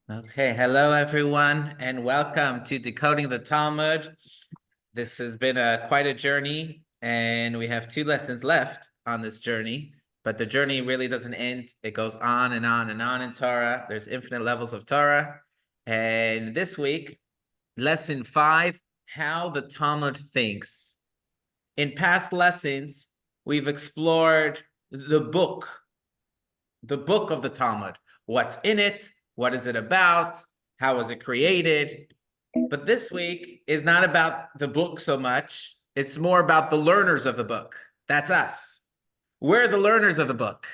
Okay, hello everyone, and welcome to Decoding the Talmud. This has been quite a journey, and we have 2 lessons left on this journey, but the journey really doesn't end. It goes on and on and on in Torah. There's infinite levels of Torah. And this week, lesson 5, how the Talmud thinks. In past lessons, we've explored the book of the Talmud. What's in it? What is it about? How was it created? But this week is not about the book so much. It's more about the learners of the book. That's us. We're the learners of the book.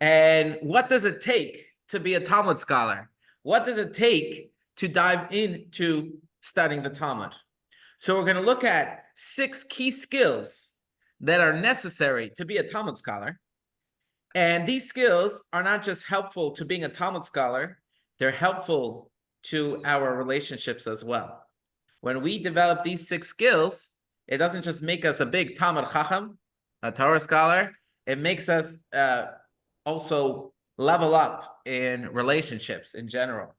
And what does it take to be a Talmud scholar? What does it take to dive into studying the Talmud? So we're going to look at 6 key skills that are necessary to be a Talmud scholar. And these skills are not just helpful to being a Talmud scholar, they're helpful to our relationships as well. When we develop these 6 skills, it doesn't just make us a big Talmud Chacham, a Torah scholar, it makes us also level up in relationships in general.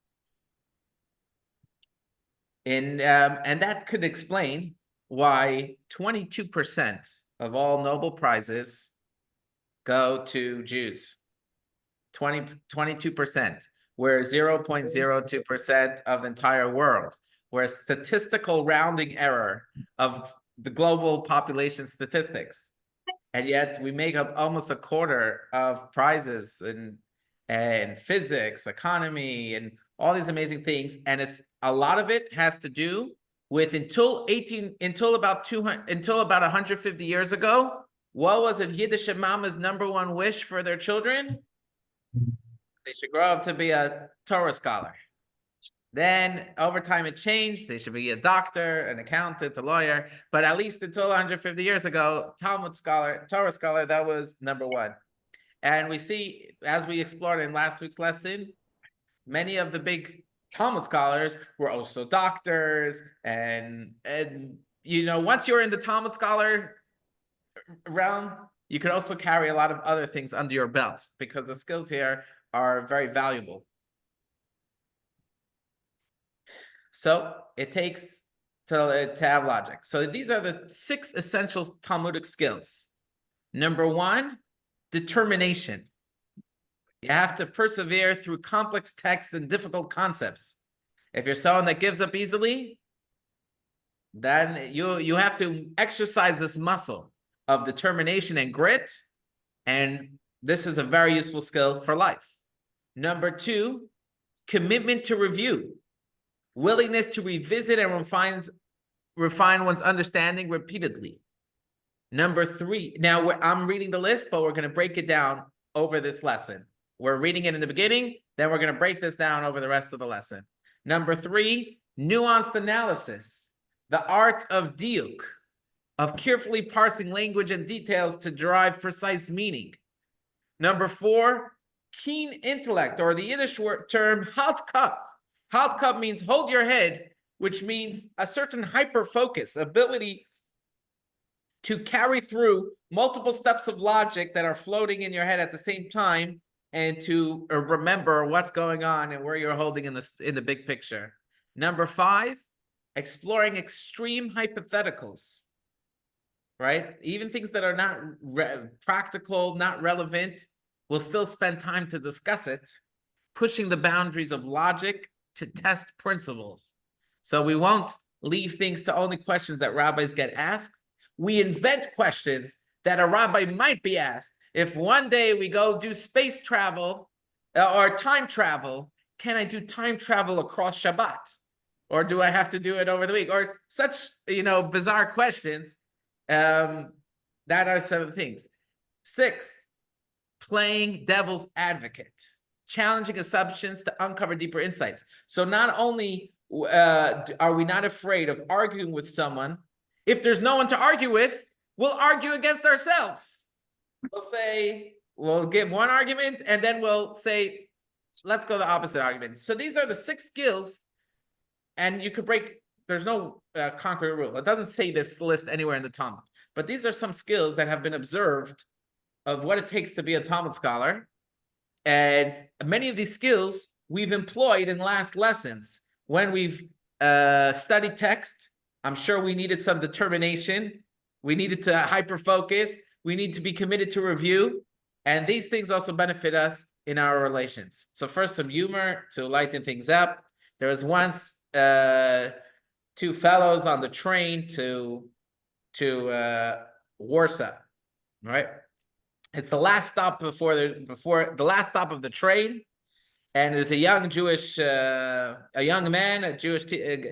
And that could explain why 22% of all Nobel Prizes go to Jews. 22%. We're 0.02% of the entire world. We're a statistical rounding error of the global population statistics. And yet we make up almost a quarter of prizes in physics, economy, and all these amazing things. And it's a lot of it has to do with until about 150 years ago, what was a Yiddish mama's number one wish for their children? They should grow up to be a Torah scholar. Then over time it changed. They should be a doctor, an accountant, a lawyer. But at least until 150 years ago, Talmud scholar, Torah scholar, that was number one. And we see, as we explored in last week's lesson, many of the big Talmud scholars were also doctors. And once you're in the Talmud scholar realm, you could also carry a lot of other things under your belt because the skills here are very valuable. So it takes to have logic. So these are the 6 essential Talmudic skills. Number 1, determination. You have to persevere through complex texts and difficult concepts. If you're someone that gives up easily, then you have to exercise this muscle of determination and grit, and this is a very useful skill for life. Number 2, commitment to review, willingness to revisit and refine one's understanding repeatedly. Number 3, now I'm reading the list, but we're going to break it down over this lesson. We're reading it in the beginning, then we're going to break this down over the rest of the lesson. Number 3, nuanced analysis, the art of diuk, of carefully parsing language and details to derive precise meaning. Number 4, keen intellect, or the Yiddish term haltkap. Haltkap means hold your head, which means a certain hyper-focus, ability to carry through multiple steps of logic that are floating in your head at the same time and to remember what's going on and where you're holding in the big picture. Number 5, exploring extreme hypotheticals, right? Even things that are not practical, not relevant, we'll still spend time to discuss it, pushing the boundaries of logic to test principles. So we won't leave things to only questions that rabbis get asked. We invent questions that a rabbi might be asked. If one day we go do space travel or time travel, can I do time travel across Shabbat? Or do I have to do it over the week? Or such, bizarre questions. That are some things. 6, playing devil's advocate, challenging assumptions to uncover deeper insights. So not only are we not afraid of arguing with someone, if there's no one to argue with, we'll argue against ourselves. We'll give one argument and then we'll say, let's go the opposite argument. So these are the 6 skills, and you could there's no concrete rule. It doesn't say this list anywhere in the Talmud, but these are some skills that have been observed of what it takes to be a Talmud scholar. And many of these skills we've employed in last lessons. When we've studied text, I'm sure we needed some determination. We needed to hyper-focus. We need to be committed to review. And these things also benefit us in our relations. So first, some humor to lighten things up. There was once two fellows on the train to Warsaw, right? It's the last stop before the last stop of the train, and there's a young Jewish, a young man,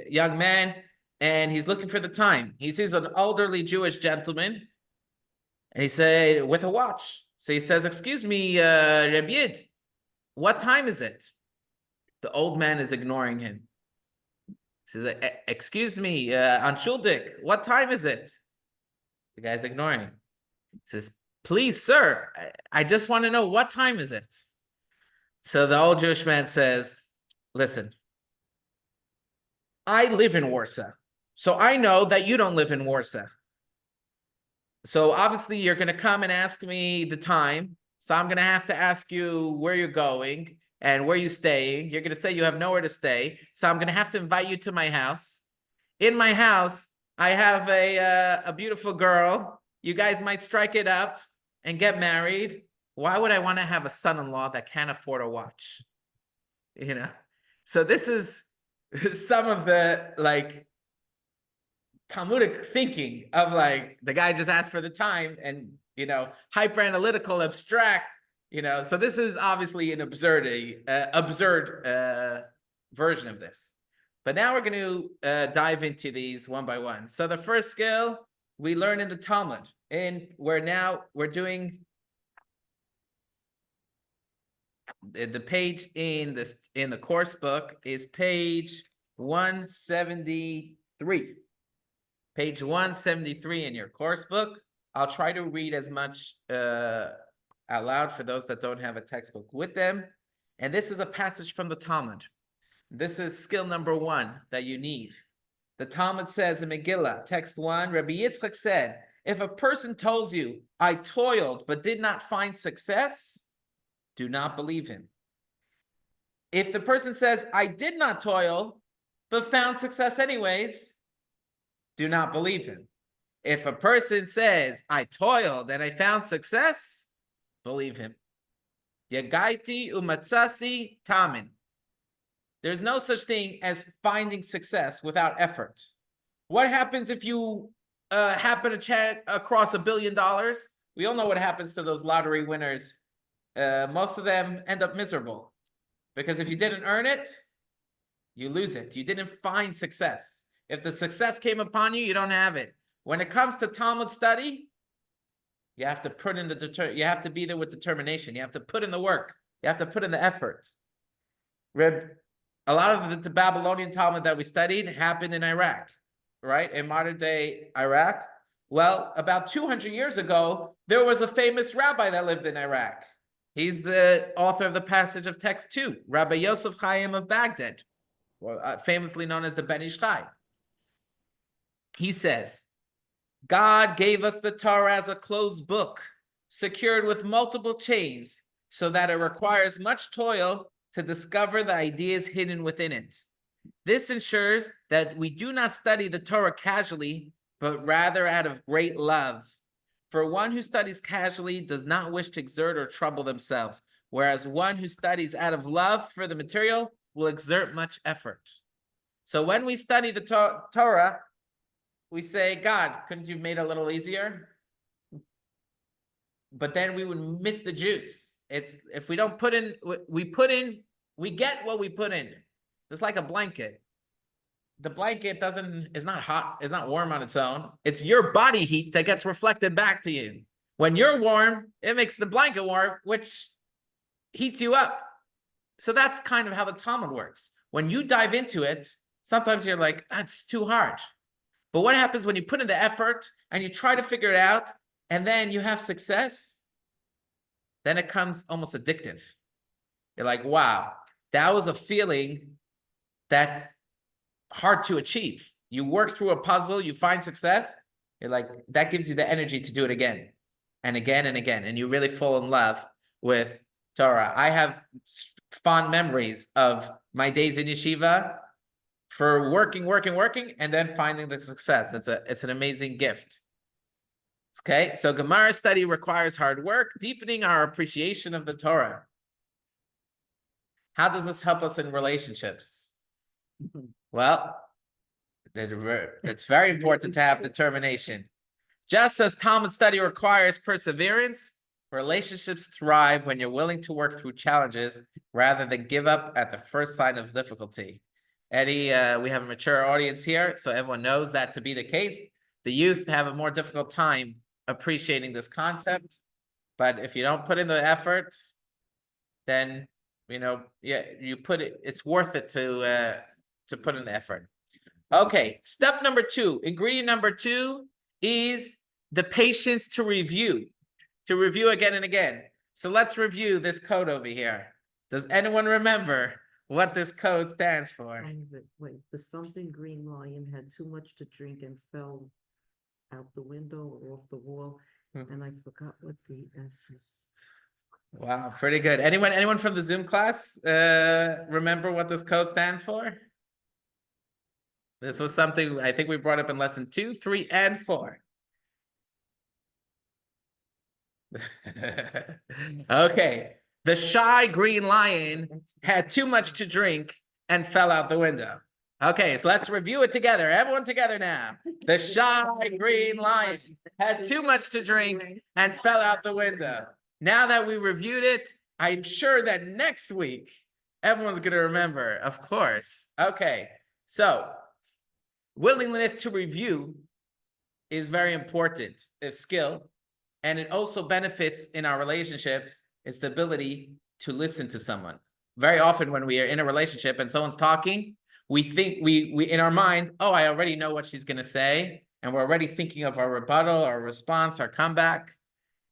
young man, and he's looking for the time. He sees an elderly Jewish gentleman, and he said with a watch. So he says, "Excuse me, Reb Yid, what time is it?" The old man is ignoring him. He says, "Excuse me, Anshuldik, what time is it?" The guy's ignoring him. He says, "Please, sir, I just want to know what time is it?" So the old Jewish man says, "Listen, I live in Warsaw, so I know that you don't live in Warsaw. So obviously you're going to come and ask me the time. So I'm going to have to ask you where you're going and where you're staying. You're going to say you have nowhere to stay. So I'm going to have to invite you to my house. In my house, I have a beautiful girl. You guys might strike it up and get married. Why would I want to have a son-in-law that can't afford a watch?" You know? So this is some of the like Talmudic thinking of like the guy just asked for the time and, you know, hyper analytical, abstract, you know. So this is obviously an absurd version of this. But now we're going to dive into these one by one. So the first skill we learn in the Talmud, and we're doing the page in the course book is page 173. Page 173 in your course book. I'll try to read as much out loud for those that don't have a textbook with them. And this is a passage from the Talmud. This is skill number 1 that you need. The Talmud says in Megillah, text 1, Rabbi Yitzchak said, if a person tells you, I toiled but did not find success, do not believe him. If the person says, I did not toil but found success anyways, do not believe him. If a person says, I toiled and I found success, believe him. Yagaiti umatsasi tamin. There's no such thing as finding success without effort. What happens if you happen to chat across $1 billion? We all know what happens to those lottery winners. Most of them end up miserable because if you didn't earn it, you lose it. You didn't find success. If the success came upon you, you don't have it. When it comes to Talmud study, you have to put in you have to be there with determination. You have to put in the work. You have to put in the effort. A lot of the Babylonian Talmud that we studied happened in Iraq, right? In modern day Iraq. Well, about 200 years ago, there was a famous rabbi that lived in Iraq. He's the author of the passage of text 2, Rabbi Yosef Chaim of Baghdad, famously known as the Ben Ish Chai. He says, God gave us the Torah as a closed book, secured with multiple chains, so that it requires much toil to discover the ideas hidden within it. This ensures that we do not study the Torah casually, but rather out of great love. For one who studies casually does not wish to exert or trouble themselves, whereas one who studies out of love for the material will exert much effort. So when we study the Torah, we say, God, couldn't you have made it a little easier? But then we would miss the juice. It's if we don't put in, we get what we put in. It's like a blanket. The blanket is not hot, it's not warm on its own. It's your body heat that gets reflected back to you. When you're warm, it makes the blanket warm, which heats you up. So that's kind of how the Talmud works. When you dive into it, sometimes you're like, that's too hard. But what happens when you put in the effort and you try to figure it out and then you have success? Then it comes almost addictive. You're like, wow, that was a feeling that's hard to achieve. You work through a puzzle, you find success. You're like, that gives you the energy to do it again and again and again. And you really fall in love with Torah. I have fond memories of my days in yeshiva for working, and then finding the success. It's an amazing gift. Okay, so Gemara study requires hard work, deepening our appreciation of the Torah. How does this help us in relationships? Well, it's very important to have determination. Just as Talmud study requires perseverance, relationships thrive when you're willing to work through challenges rather than give up at the first sign of difficulty. Eddie, we have a mature audience here, so everyone knows that to be the case. The youth have a more difficult time appreciating this concept, but if you don't put in the effort, then you put it. It's worth it to put in the effort. Okay, step number 2, ingredient number 2 is the patience to review again and again. So let's review this code over here. Does anyone remember what this code stands for? Wait, the something green lion had too much to drink and fell out the window or off the wall, and I forgot what the S is. Wow, pretty good. Anyone from the Zoom class remember what this code stands for? This was something I think we brought up in lesson 2, 3, and 4. Okay, the shy green lion had too much to drink and fell out the window. Okay, so let's review it together. Everyone together now. The shy green lion had too much to drink and fell out the window. Now that we reviewed it, I'm sure that next week, everyone's going to remember, of course. Okay, so willingness to review is very important. It's skill, and it also benefits in our relationships. It's the ability to listen to someone. Very often when we are in a relationship and someone's talking, we think we in our mind, oh, I already know what she's going to say, and we're already thinking of our rebuttal, our response, our comeback.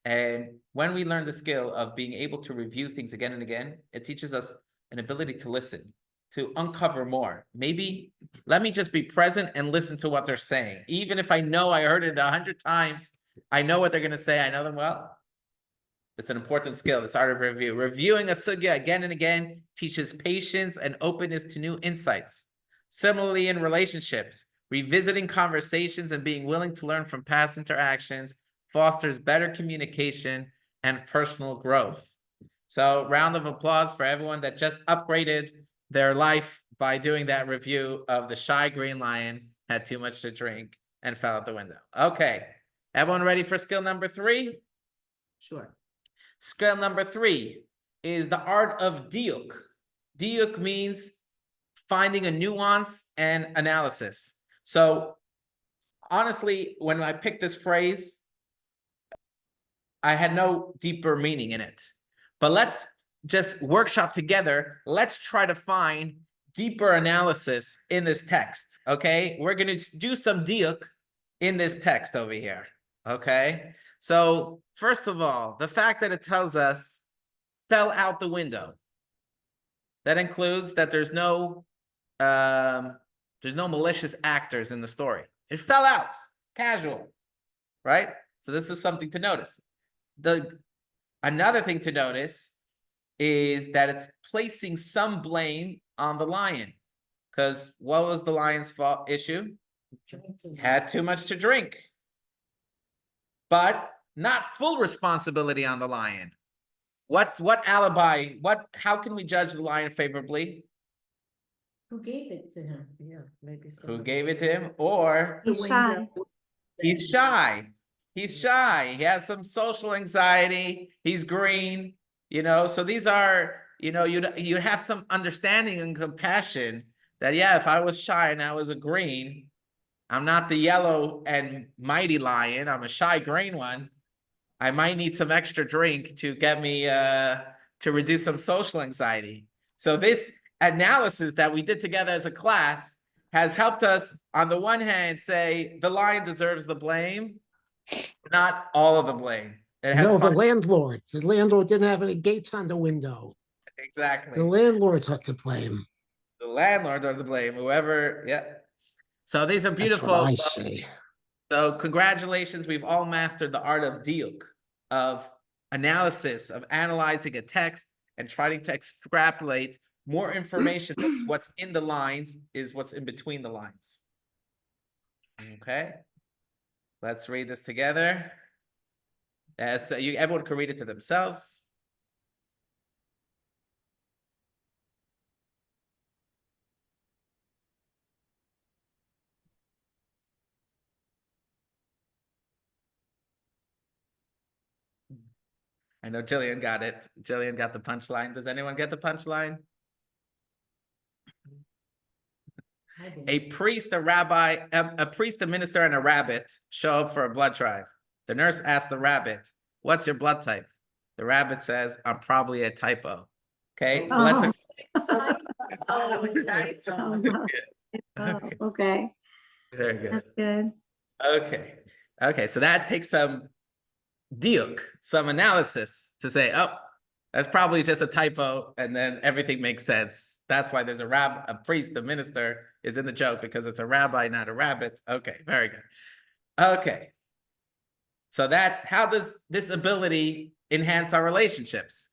And when we learn the skill of being able to review things again and again, it teaches us an ability to listen, to uncover more. Maybe let me just be present and listen to what they're saying. Even if I know I heard it 100 times, I know what they're going to say. I know them well. It's an important skill, this art of review. Reviewing a sugya again and again teaches patience and openness to new insights. Similarly, in relationships, revisiting conversations and being willing to learn from past interactions fosters better communication and personal growth. So, round of applause for everyone that just upgraded their life by doing that review of the shy green lion had too much to drink and fell out the window. Okay, everyone ready for skill number 3? Sure. Skill number 3 is the art of diuk. Diuk means finding a nuance and analysis. So honestly, when I picked this phrase, I had no deeper meaning in it. But let's just workshop together. Let's try to find deeper analysis in this text, okay? We're going to do some diuk in this text over here, okay? So first of all, the fact that it tells us fell out the window, that includes that there's no malicious actors in the story. It fell out, casual, right? So this is something to notice. Another thing to notice is that it's placing some blame on the lion. Because what was the lion's fault issue? Had too much to drink. But not full responsibility on the lion. What alibi? How can we judge the lion favorably? Who gave it to him? Yeah, maybe. Who gave it to him? Or He's shy. he's shy. He's shy. He has some social anxiety. He's green. So these are, you have some understanding and compassion that, yeah, if I was shy and I was a green, I'm not the yellow and mighty lion. I'm a shy green one. I might need some extra drink to get me to reduce some social anxiety. So this analysis that we did together as a class has helped us, on the one hand, say the lion deserves the blame, not all of the blame. No, the landlord. The landlord didn't have any gates on the window. Exactly. The landlord's up to blame. The landlord or the blame, whoever. Yeah. So these are beautiful. That's what I say. So congratulations, we've all mastered the art of diuk, of analysis, of analyzing a text and trying to extrapolate more information. That's what's in the lines is what's in between the lines. Okay, let's read this together. So everyone can read it to themselves. I know Jillian got it. Jillian got the punchline. Does anyone get the punchline? I did. A priest, a rabbi, a priest, a minister, and a rabbit show up for a blood drive. The nurse asks the rabbit, "What's your blood type?" The rabbit says, "I'm probably a typo." Okay, so let's. Okay, Very good. that's good. Okay. Okay. So that takes some diuk, some analysis to say, oh, that's probably just a typo, and then everything makes sense. That's why there's a priest, a minister is in the joke because it's a rabbi, not a rabbit. Okay, very good. Okay. So that's how does this ability enhance our relationships?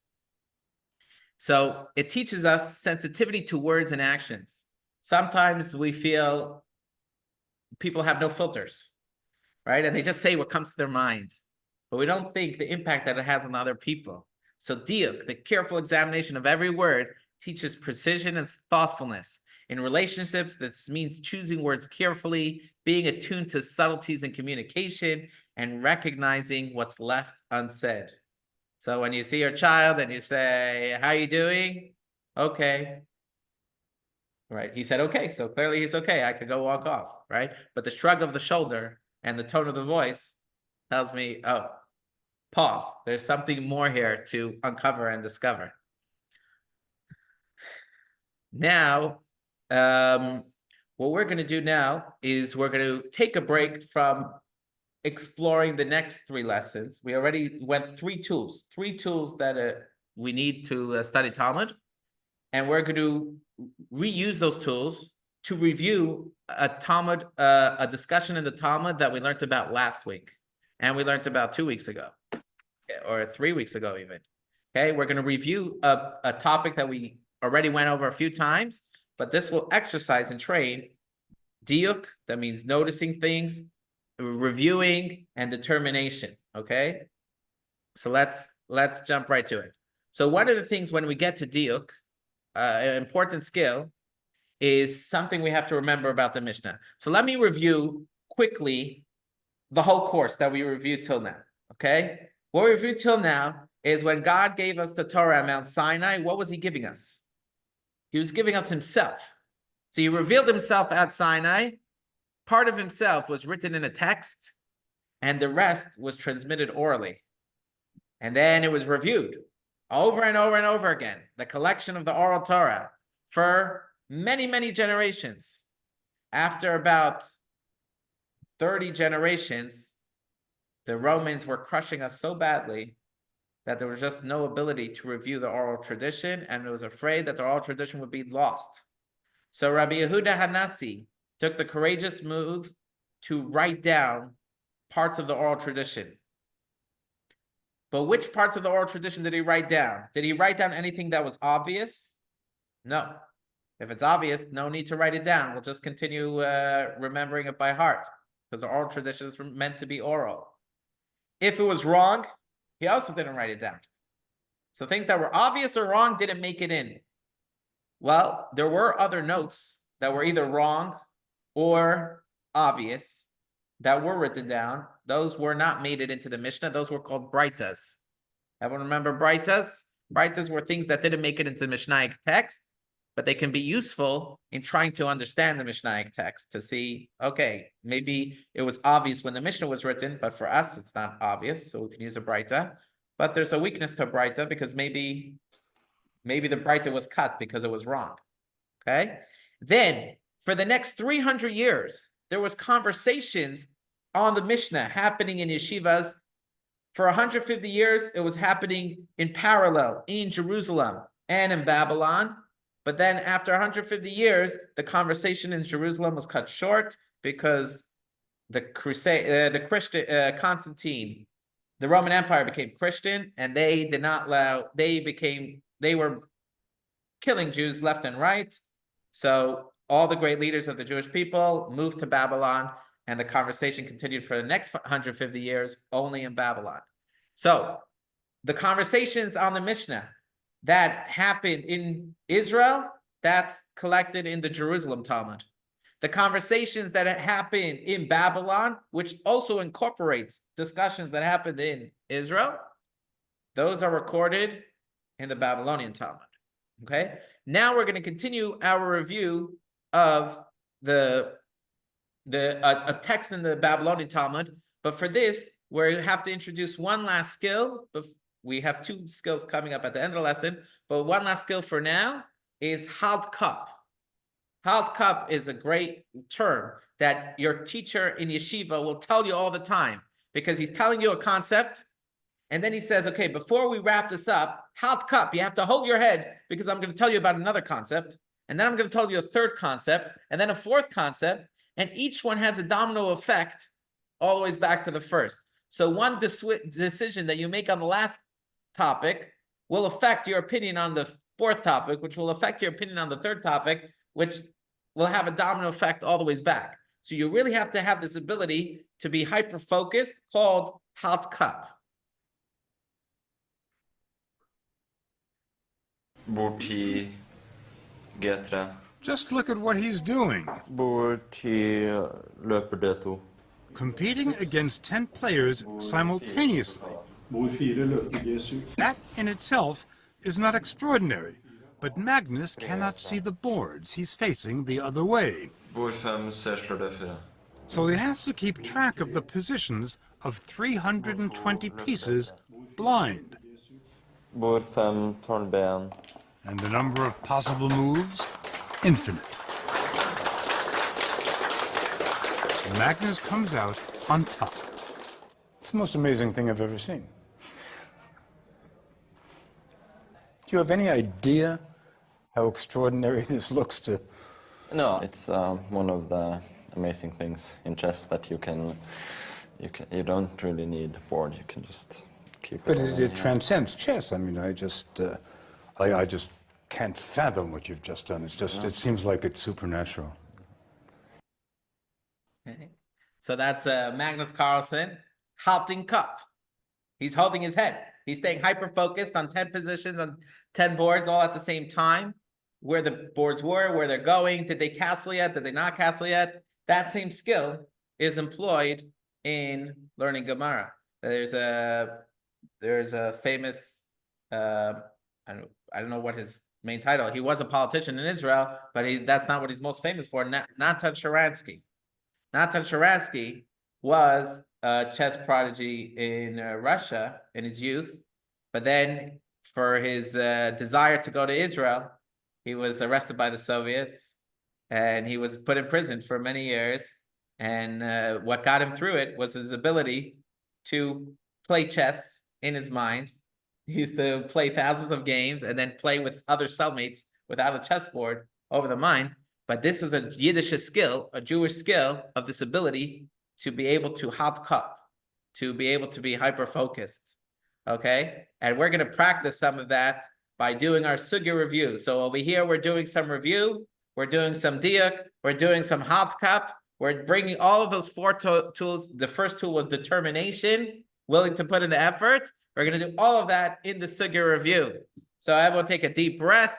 So it teaches us sensitivity to words and actions. Sometimes we feel people have no filters, right? And they just say what comes to their mind, but we don't think the impact that it has on other people. So diuk, the careful examination of every word, teaches precision and thoughtfulness. In relationships, this means choosing words carefully, being attuned to subtleties in communication, and recognizing what's left unsaid. So when you see your child and you say, "How you doing?" "Okay." Right? He said, "Okay." So clearly he's okay. I could go walk off, right? But the shrug of the shoulder and the tone of the voice tells me, oh, pause. There's something more here to uncover and discover. Now, what we're going to do now is we're going to take a break from exploring the next 3 lessons. We already went 3 tools that we need to study Talmud. And we're going to reuse those tools to review a Talmud, a discussion in the Talmud that we learned about last week. And we learned about 2 weeks ago, or 3 weeks ago even. Okay, we're going to review a topic that we already went over a few times, but this will exercise and train diuk, that means noticing things, reviewing, and determination. Okay, so let's jump right to it. So one of the things when we get to diuk, an important skill, is something we have to remember about the Mishnah. So let me review quickly the whole course that we reviewed till now, okay? What we reviewed till now is when God gave us the Torah at Mount Sinai, what was he giving us? He was giving us himself. So he revealed himself at Sinai. Part of himself was written in a text, and the rest was transmitted orally. And then it was reviewed over and over and over again, the collection of the oral Torah for many, many generations. After about 30 generations, the Romans were crushing us so badly that there was just no ability to review the oral tradition, and it was afraid that the oral tradition would be lost. So Rabbi Yehuda Hanassi took the courageous move to write down parts of the oral tradition. But which parts of the oral tradition did he write down? Did he write down anything that was obvious? No. If it's obvious, no need to write it down. We'll just continue remembering it by heart, because the oral tradition is meant to be oral. If it was wrong, he also didn't write it down. So things that were obvious or wrong didn't make it in. Well, there were other notes that were either wrong or obvious that were written down. Those were not made it into the Mishnah. Those were called braitas. Everyone remember braitas? Braitas were things that didn't make it into the Mishnaic text, but they can be useful in trying to understand the Mishnaic text to see, okay, maybe it was obvious when the Mishnah was written, but for us, it's not obvious, so we can use a braita. But there's a weakness to a braita because maybe the braita was cut because it was wrong, okay? Then, for the next 300 years, there was conversations on the Mishnah happening in yeshivas. For 150 years, it was happening in parallel in Jerusalem and in Babylon. But then after 150 years, the conversation in Jerusalem was cut short because the Constantine, the Roman Empire became Christian, and they did not allow, they became they were killing Jews left and right. So all the great leaders of the Jewish people moved to Babylon, and the conversation continued for the next 150 years only in Babylon. So the conversations on the Mishnah that happened in Israel, that's collected in the Jerusalem Talmud. The conversations that happened in Babylon, which also incorporates discussions that happened in Israel, those are recorded in the Babylonian Talmud. Okay, now we're going to continue our review of a text in the Babylonian Talmud. But for this, we have to introduce one last skill. We have two skills coming up at the end of the lesson, but one last skill for now is halt cup. Halt cup is a great term that your teacher in yeshiva will tell you all the time, because he's telling you a concept, and then he says, okay, before we wrap this up, halt cup, you have to hold your head, because I'm going to tell you about another concept, and then I'm going to tell you a third concept, and then a fourth concept, and each one has a domino effect all the way back to the first. So one decision that you make on the last topic will affect your opinion on the fourth topic, which will affect your opinion on the third topic, which will have a domino effect all the way back. So you really have to have this ability to be hyper-focused, called halt cup. Bort till G3. Just look at what he's doing. Bort till löper D2. Competing against 10 players simultaneously. That in itself is not extraordinary, but Magnus cannot see the boards. He's facing the other way. Bort 5 6 slår D4. So he has to keep track of the positions of 320 pieces blind. Bort 5 12 B1. And the number of possible moves, infinite. Magnus comes out on top. It's the most amazing thing I've ever seen. Do you have any idea how extraordinary this looks to? No, it's one of the amazing things in chess that you don't really need a board. You can just keep it. But all it in here. transcends chess. I mean, I just can't fathom what you've just done. It's just, it seems like it's supernatural. Okay. So that's Magnus Carlsen, halting cup. He's holding his head. He's staying hyper-focused on 10 positions, on 10 boards, all at the same time. Where the boards were, where they're going, did they castle yet, did they not castle yet? That same skill is employed in learning Gemara. There's a famous, I don't know what his main title. He was a politician in Israel, but that's not what he's most famous for. Natan Sharansky. Natan Sharansky was a chess prodigy in Russia in his youth, but then for his desire to go to Israel, he was arrested by the Soviets, and he was put in prison for many years. And what got him through it was his ability to play chess in his mind. He used to play thousands of games and then play with other cellmates without a chessboard over the mind. But this is a Yiddish skill, a Jewish skill of this ability to be able to halt cup, to be able to be hyper-focused, okay? And we're going to practice some of that by doing our sugya review. So over here, we're doing some review, we're doing some diuk, we're doing some halt cup, we're bringing all of those four tools. The first tool was determination, willing to put in the effort. We're going to do all of that in the sugya review. So everyone take a deep breath.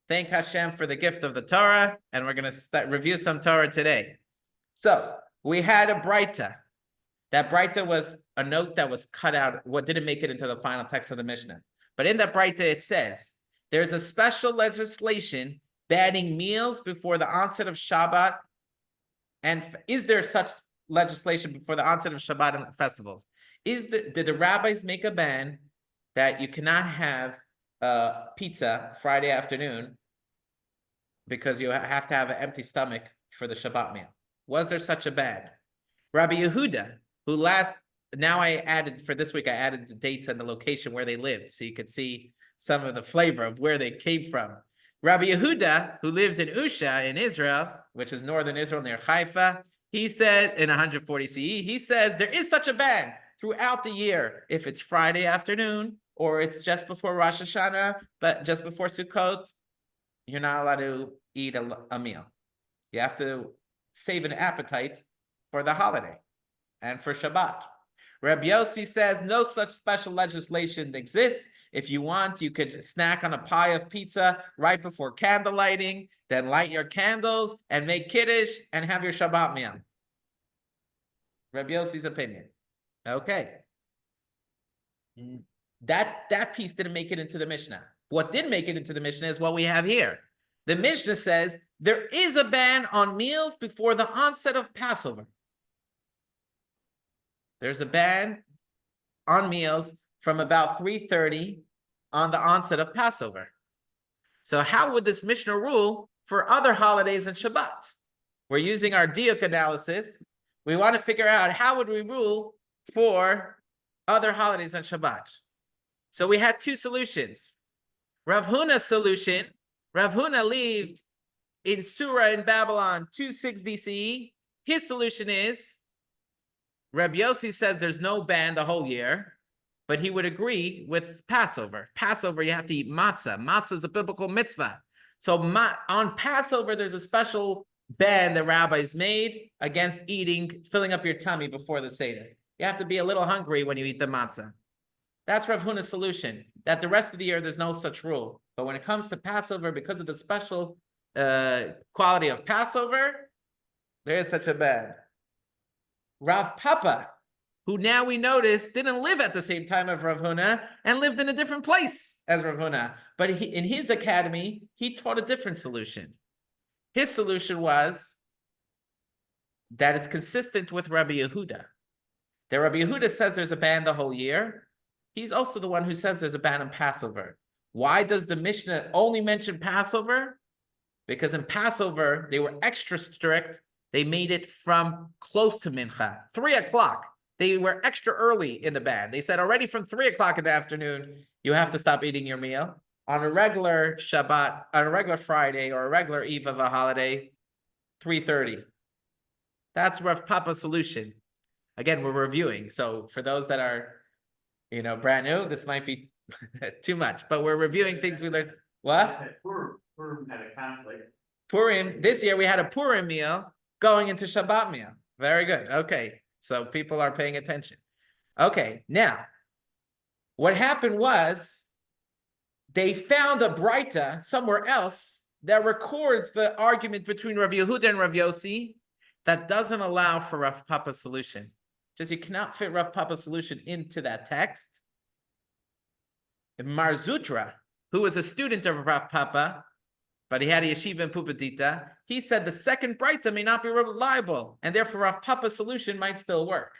Thank Hashem for the gift of the Torah, and we're going to review some Torah today. So we had a Breita. That Breita was a note that was cut out, what didn't make it into the final text of the Mishnah. But in that Breita, it says, there's a special legislation banning meals before the onset of Shabbat. And is there such legislation before the onset of Shabbat and festivals? Did the rabbis make a ban that you cannot have pizza Friday afternoon because you have to have an empty stomach for the Shabbat meal? Was there such a ban? Rabbi Yehuda, now I added, for this week, I added the dates and the location where they lived, so you could see some of the flavor of where they came from. Rabbi Yehuda, who lived in Usha in Israel, which is northern Israel near Haifa, he said in 140 CE, he says there is such a ban throughout the year. If it's Friday afternoon, or it's just before Rosh Hashanah, but just before Sukkot, you're not allowed to eat a meal. You have to save an appetite for the holiday and for Shabbat. Rabbi Yossi says no such special legislation exists. If you want, you could snack on a pie of pizza right before candle lighting, then light your candles and make kiddush and have your Shabbat meal. Rabbi Yossi's opinion. Okay. That piece didn't make it into the Mishnah. What did make it into the Mishnah is what we have here. The Mishnah says there is a ban on meals before the onset of Passover. There's a ban on meals from about 3:30 on the onset of Passover. So how would this Mishnah rule for other holidays and Shabbat? We're using our diuk analysis. We want to figure out how would we rule for other holidays and Shabbat. So we had two solutions. Rav Huna's solution, Rav Huna lived in Surah in Babylon 260 CE. His solution is, Rabbi Yossi says there's no ban the whole year, but he would agree with Passover. Passover, you have to eat matzah. Matzah is a biblical mitzvah. So on Passover, there's a special ban the rabbis made against filling up your tummy before the Seder. You have to be a little hungry when you eat the matzah. That's Rav Huna's solution, that the rest of the year, there's no such rule. But when it comes to Passover, because of the special quality of Passover, there is such a ban. Rav Papa, who now we notice didn't live at the same time as Rav Huna and lived in a different place as Rav Huna. But in his academy, he taught a different solution. His solution was that it's consistent with Rabbi Yehuda. That Rabbi Yehuda says there's a ban the whole year. He's also the one who says there's a ban on Passover. Why does the Mishnah only mention Passover? Because in Passover, they were extra strict. They made it from close to Mincha, 3 o'clock. They were extra early in the ban. They said already from 3 o'clock in the afternoon, you have to stop eating your meal. On a regular Shabbat, on a regular Friday, or a regular eve of a holiday, 3:30. That's Rav Papa's solution. Again, we're reviewing. So for those that are, brand new, this might be too much. But we're reviewing things we learned. What? Purim had a conflict. Purim. This year we had a Purim meal going into Shabbat meal. Very good. Okay. So people are paying attention. Okay. Now, what happened was they found a Braita somewhere else that records the argument between Rav Yehuda and Rav Yossi that doesn't allow for Rav Papa's solution. Just you cannot fit Rav Papa's solution into that text. And Mar Zutra, who was a student of Rav Papa, but he had a yeshiva in Pupadita, he said the second Braita may not be reliable, and therefore Rav Papa's solution might still work.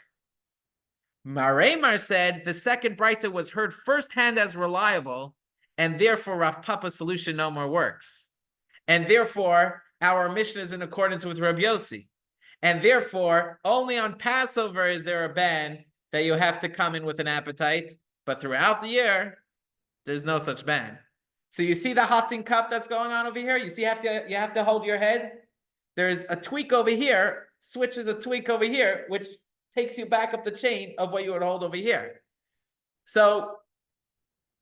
Maremar said the second Braita was heard firsthand as reliable, and therefore Rav Papa's solution no more works. And therefore, our mission is in accordance with Rabbi Yossi. And therefore, only on Passover is there a ban that you have to come in with an appetite, but throughout the year, there's no such ban. So you see the hotting cup that's going on over here? You see you have to hold your head? There's a tweak over here, switches a tweak over here, which takes you back up the chain of what you would hold over here. So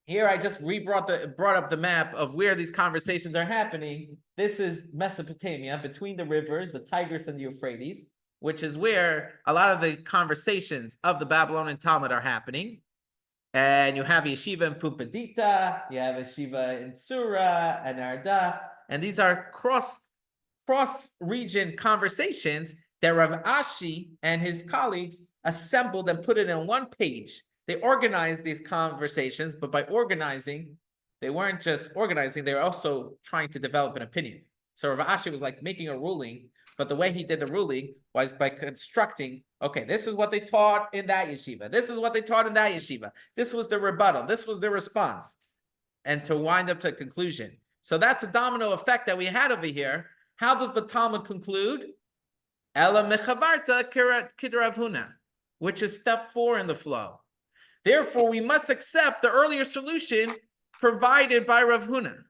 here I just brought up the map of where these conversations are happening. This is Mesopotamia, between the rivers, the Tigris and the Euphrates, which is where a lot of the conversations of the Babylonian Talmud are happening. And you have yeshiva in Pupadita, you have yeshiva in Surah and Arda, and these are cross-region conversations that Rav Ashi and his colleagues assembled and put it in one page. They organized these conversations, but by organizing, they weren't just organizing, they were also trying to develop an opinion. So Rav Ashi was like making a ruling, but the way he did the ruling was by constructing, okay, this is what they taught in that yeshiva. This is what they taught in that yeshiva. This was the rebuttal. This was the response. And to wind up to a conclusion. So that's a domino effect that we had over here. How does the Talmud conclude? Ela mechavarta kid Rav Huna, which is step 4 in the flow. Therefore, we must accept the earlier solution provided by Rav Huna.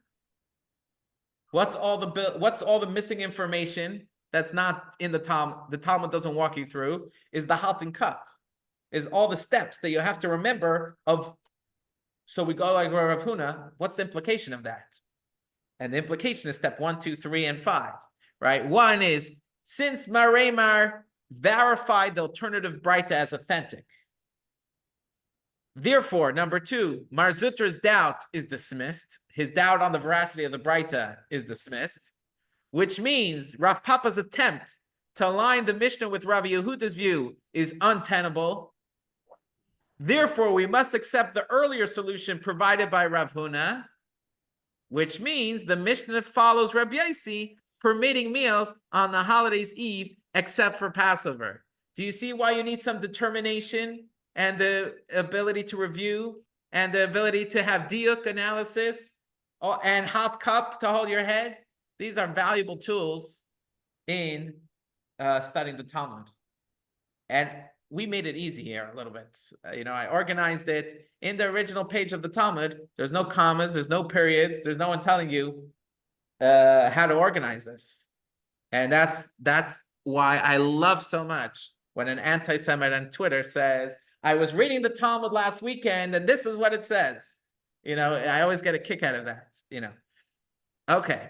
What's all the missing information that's not in the Talmud doesn't walk you through, is the halting cup, is all the steps that you have to remember of So we go like Rav Huna, what's the implication of that? And the implication is step 1, 2, 3, and 5, right? One is, since Maremar verified the alternative Breita as authentic, therefore, number 2, Mar Zutra's doubt is dismissed. His doubt on the veracity of the Breita is dismissed, which means Rav Papa's attempt to align the Mishnah with Rav Yehuda's view is untenable. Therefore, we must accept the earlier solution provided by Rav Huna, which means the Mishnah follows Rabbi Yossi, permitting meals on the holiday's eve, except for Passover. Do you see why you need some determination and the ability to review and the ability to have diuk analysis and hot cup to hold your head? These are valuable tools in studying the Talmud. And we made it easy here a little bit. I organized it in the original page of the Talmud. There's no commas, there's no periods, there's no one telling you how to organize this. And that's why I love so much when an anti-Semite on Twitter says, I was reading the Talmud last weekend and this is what it says. I always get a kick out of that, Okay.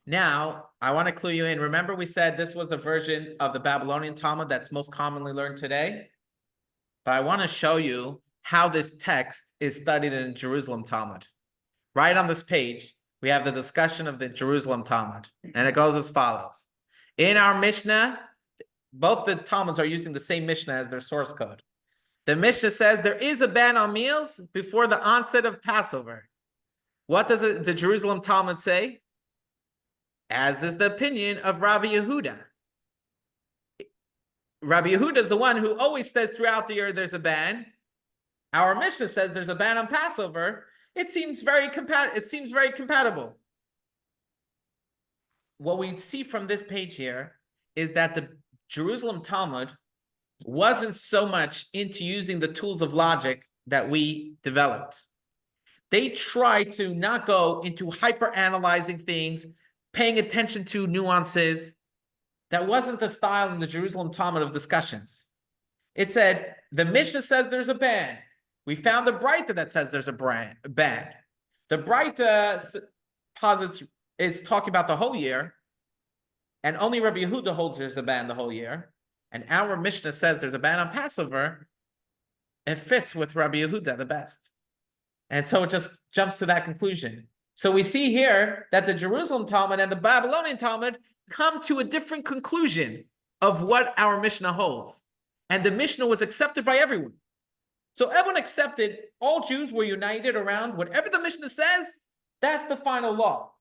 Now, I want to clue you in. Remember we said this was the version of the Babylonian Talmud that's most commonly learned today? But I want to show you how this text is studied in Jerusalem Talmud. Right on this page, we have the discussion of the Jerusalem Talmud. And it goes as follows. In our Mishnah, both the Talmuds are using the same Mishnah as their source code. The Mishnah says there is a ban on meals before the onset of Passover. What does the Jerusalem Talmud say? As is the opinion of Rabbi Yehuda. Rabbi Yehuda is the one who always says throughout the year there's a ban. Our Mishnah says there's a ban on Passover. It seems very compatible. What we see from this page here is that the Jerusalem Talmud wasn't so much into using the tools of logic that we developed. They tried to not go into hyper-analyzing things, paying attention to nuances. That wasn't the style in the Jerusalem Talmud of discussions. It said, the Mishnah says there's a ban. We found the Breita that says there's a ban. The Breita posits is talking about the whole year, and only Rabbi Yehuda holds there's a ban the whole year. And our Mishnah says there's a ban on Passover. It fits with Rabbi Yehuda the best. And so it just jumps to that conclusion. So we see here that the Jerusalem Talmud and the Babylonian Talmud come to a different conclusion of what our Mishnah holds. And the Mishnah was accepted by everyone. So everyone accepted, all Jews were united around whatever the Mishnah says, that's the final law.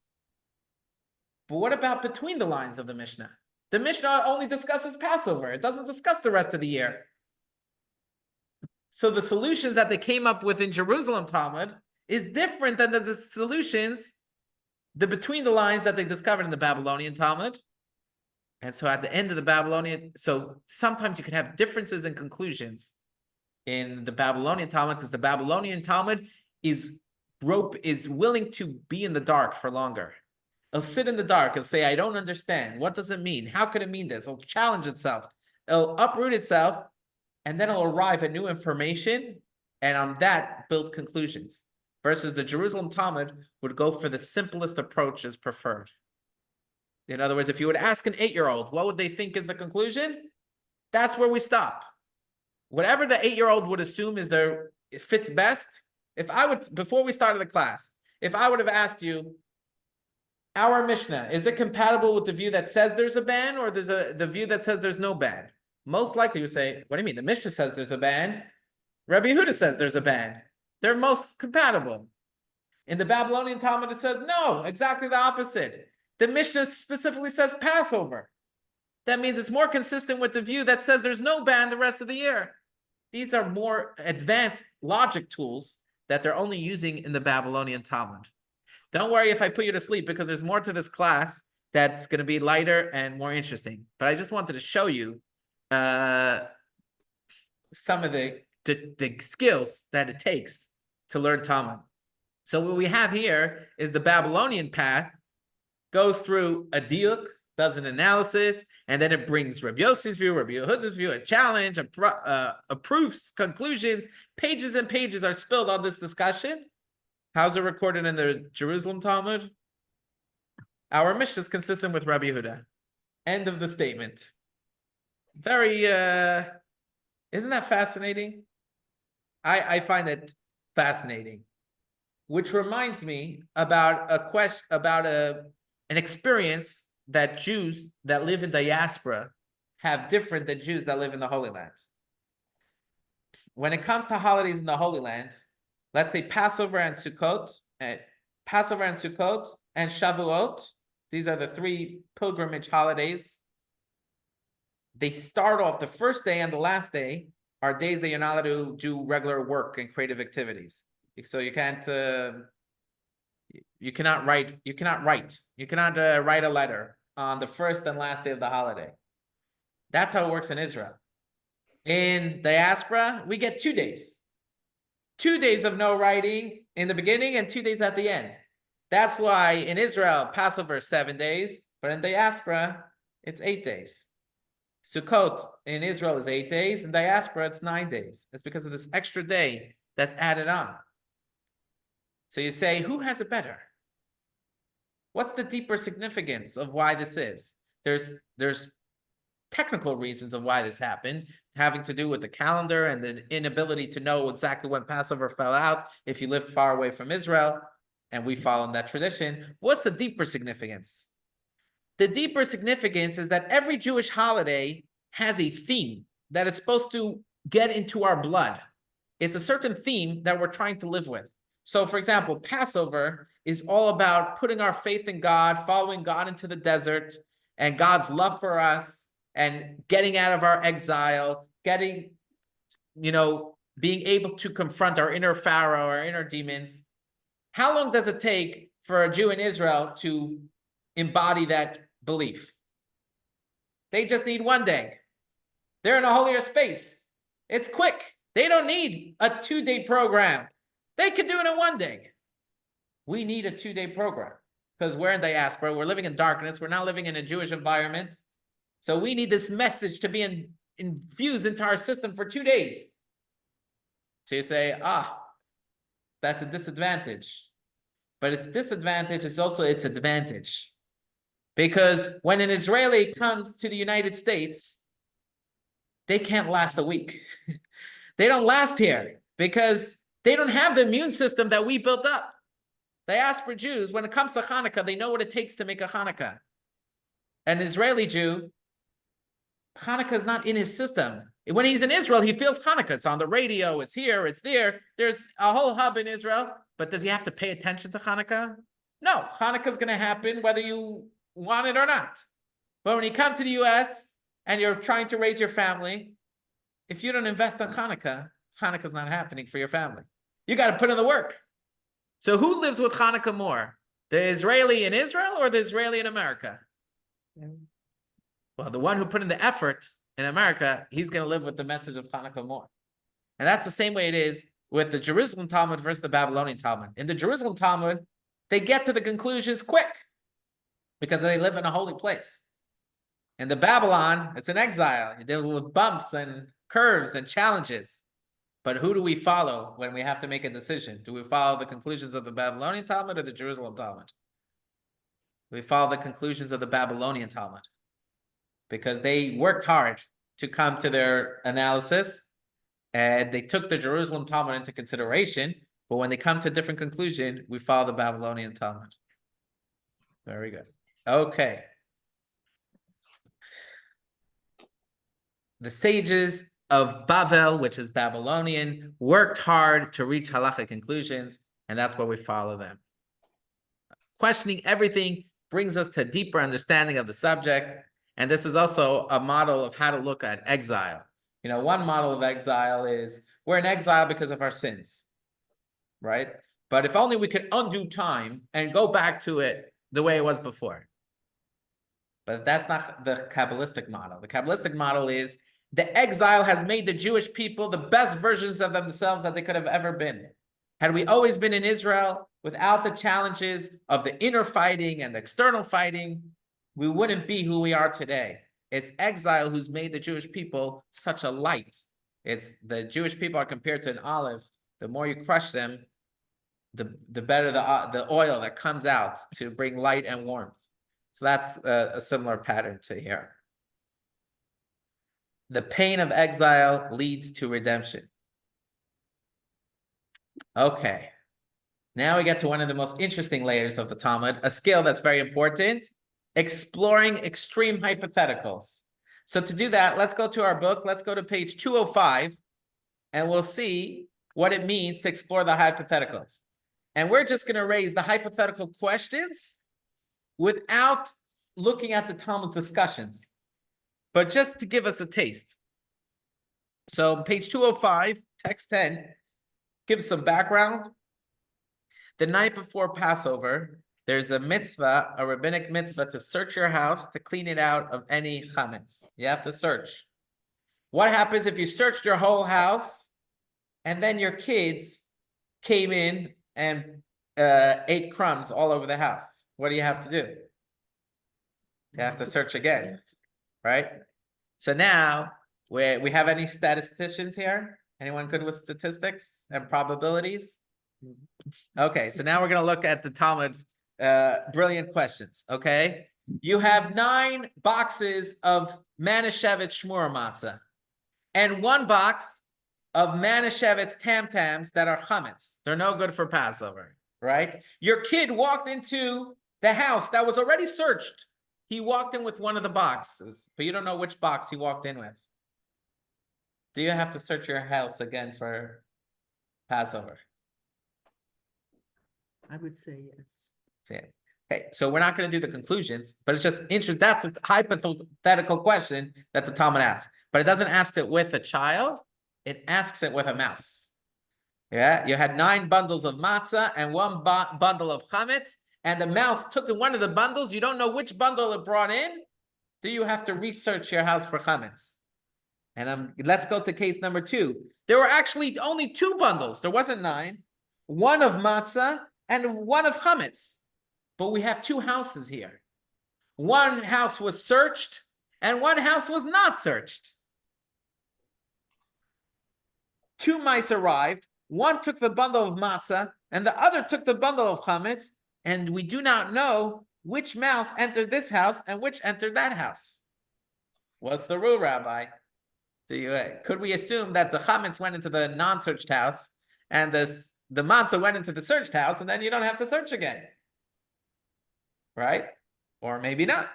But what about between the lines of the Mishnah? The Mishnah only discusses Passover. It doesn't discuss the rest of the year. So the solutions that they came up with in Jerusalem Talmud is different than the solutions, the between the lines that they discovered in the Babylonian Talmud. And so at the end of the Babylonian, so sometimes you can have differences in conclusions in the Babylonian Talmud because the Babylonian Talmud is willing to be in the dark for longer. It'll sit in the dark. It'll say, I don't understand. What does it mean? How could it mean this? It'll challenge itself. It'll uproot itself, and then it'll arrive at new information, and on that, build conclusions. Versus the Jerusalem Talmud would go for the simplest approach as preferred. In other words, if you would ask an 8-year-old, what would they think is the conclusion? That's where we stop. Whatever the 8-year-old would assume it fits best. Before we started the class, if I would have asked you, our Mishnah, is it compatible with the view that says there's a ban or the view that says there's no ban? Most likely you say, what do you mean? The Mishnah says there's a ban. Rabbi Yehuda says there's a ban. They're most compatible. In the Babylonian Talmud, it says no, exactly the opposite. The Mishnah specifically says Passover. That means it's more consistent with the view that says there's no ban the rest of the year. These are more advanced logic tools that they're only using in the Babylonian Talmud. Don't worry if I put you to sleep because there's more to this class that's going to be lighter and more interesting. But I just wanted to show you some of the skills that it takes to learn Talmud. So what we have here is the Babylonian path goes through a diuk, does an analysis, and then it brings Rabbi Yossi's view, Rabbi Yehuda's view, a challenge, proofs, conclusions. Pages and pages are spilled on this discussion. How's it recorded in the Jerusalem Talmud? Our Mishnah is consistent with Rabbi Yehuda. End of the statement. Very, isn't that fascinating? I find it fascinating. Which reminds me about a question, about an experience that Jews that live in diaspora have different than Jews that live in the Holy Land. When it comes to holidays in the Holy Land, let's say Passover and Sukkot, and Shavuot, these are the three pilgrimage holidays. They start off the first day and the last day are days that you're not allowed to do regular work and creative activities. So you can't, you cannot write a letter on the first and last day of the holiday. That's how it works in Israel. In diaspora, we get 2 days. 2 days of no writing in the beginning and 2 days at the end. That's why in Israel, Passover is 7 days, but in diaspora, it's 8 days. Sukkot in Israel is 8 days, in diaspora, it's 9 days. It's because of this extra day that's added on. So you say, who has it better? What's the deeper significance of why this is? There's technical reasons of why this happened, having to do with the calendar and the inability to know exactly when Passover fell out if you lived far away from Israel, and we follow in that tradition. What's the deeper significance? The deeper significance is that every Jewish holiday has a theme that it's supposed to get into our blood. It's a certain theme that we're trying to live with. So, for example, Passover is all about putting our faith in God, following God into the desert, and God's love for us, and getting out of our exile, being able to confront our inner Pharaoh, our inner demons. How long does it take for a Jew in Israel to embody that belief? They just need 1 day. They're in a holier space. It's quick. They don't need a 2-day program. They could do it in 1 day. We need a 2-day program because we're in diaspora. We're living in darkness. We're not living in a Jewish environment. So we need this message to be infused into our system for 2 days. So you say, that's a disadvantage. But its disadvantage is also its advantage. Because when an Israeli comes to the United States, they can't last a week. They don't last here because they don't have the immune system that we built up. Diaspora Jews, when it comes to Hanukkah, they know what it takes to make a Hanukkah. An Israeli Jew, Hanukkah is not in his system. When he's in Israel, he feels Hanukkah. It's on the radio, it's here, it's there. There's a whole hub in Israel. But does he have to pay attention to Hanukkah? No, Hanukkah is going to happen whether you want it or not. But when you come to the US and you're trying to raise your family, if you don't invest in Hanukkah, Hanukkah's not happening for your family. You got to put in the work. So who lives with Hanukkah more? The Israeli in Israel or the Israeli in America? Well, the one who put in the effort in America, he's going to live with the message of Hanukkah more. And that's the same way it is with the Jerusalem Talmud versus the Babylonian Talmud. In the Jerusalem Talmud, they get to the conclusions quick because they live in a holy place. In the Babylon, it's an exile. You deal with bumps and curves and challenges. But who do we follow when we have to make a decision? Do we follow the conclusions of the Babylonian Talmud or the Jerusalem Talmud? We follow the conclusions of the Babylonian Talmud because they worked hard to come to their analysis and they took the Jerusalem Talmud into consideration. But when they come to a different conclusion, we follow the Babylonian Talmud. Very good. Okay. The sages of Bavel, which is Babylonian, worked hard to reach halachic conclusions, and that's why we follow them. Questioning everything brings us to a deeper understanding of the subject, and this is also a model of how to look at exile. One model of exile is we're in exile because of our sins, right? But if only we could undo time and go back to it the way it was before. But that's not the Kabbalistic model. The Kabbalistic model is the exile has made the Jewish people the best versions of themselves that they could have ever been. Had we always been in Israel without the challenges of the inner fighting and the external fighting, we wouldn't be who we are today. It's exile who's made the Jewish people such a light. It's the Jewish people are compared to an olive. The more you crush them, the better the oil that comes out to bring light and warmth. So that's a similar pattern to here. The pain of exile leads to redemption. Okay. Now we get to one of the most interesting layers of the Talmud, a skill that's very important, exploring extreme hypotheticals. So to do that, let's go to our book. Let's go to page 205, and we'll see what it means to explore the hypotheticals. And we're just going to raise the hypothetical questions without looking at the Talmud's discussions, but just to give us a taste. So page 205, text 10, gives some background. The night before Passover, there's a mitzvah, a rabbinic mitzvah, to search your house to clean it out of any chametz. You have to search. What happens if you searched your whole house and then your kids came in and ate crumbs all over the house? What do you have to do? You have to search again, right? So now, we have any statisticians here? Anyone good with statistics and probabilities? Okay, so now we're going to look at the Talmud's brilliant questions, okay? You have 9 boxes of Manischewitz Shmura matzah and 1 box of Manischewitz tam-tams that are chametz. They're no good for Passover, right? Your kid walked into the house that was already searched. He walked in with one of the boxes, but you don't know which box he walked in with. Do you have to search your house again for Passover? I would say yes. Okay, so we're not going to do the conclusions, but it's just interesting. That's a hypothetical question that the Talmud asks, but it doesn't ask it with a child. It asks it with a mouse. Yeah, you had 9 bundles of matzah and 1 bundle of chametz, and the mouse took one of the bundles. You don't know which bundle it brought in. Do you have to research your house for chametz? And let's go to case number 2. There were actually only 2 bundles. There wasn't 9. 1 of matzah and 1 of chametz. But we have 2 houses here. 1 house was searched and 1 house was not searched. 2 mice arrived. 1 took the bundle of matzah and the other took the bundle of chametz. And we do not know which mouse entered this house and which entered that house. What's the rule, Rabbi? Could we assume that the chametz went into the non-searched house and the matzah went into the searched house, and then you don't have to search again? Right? Or maybe not.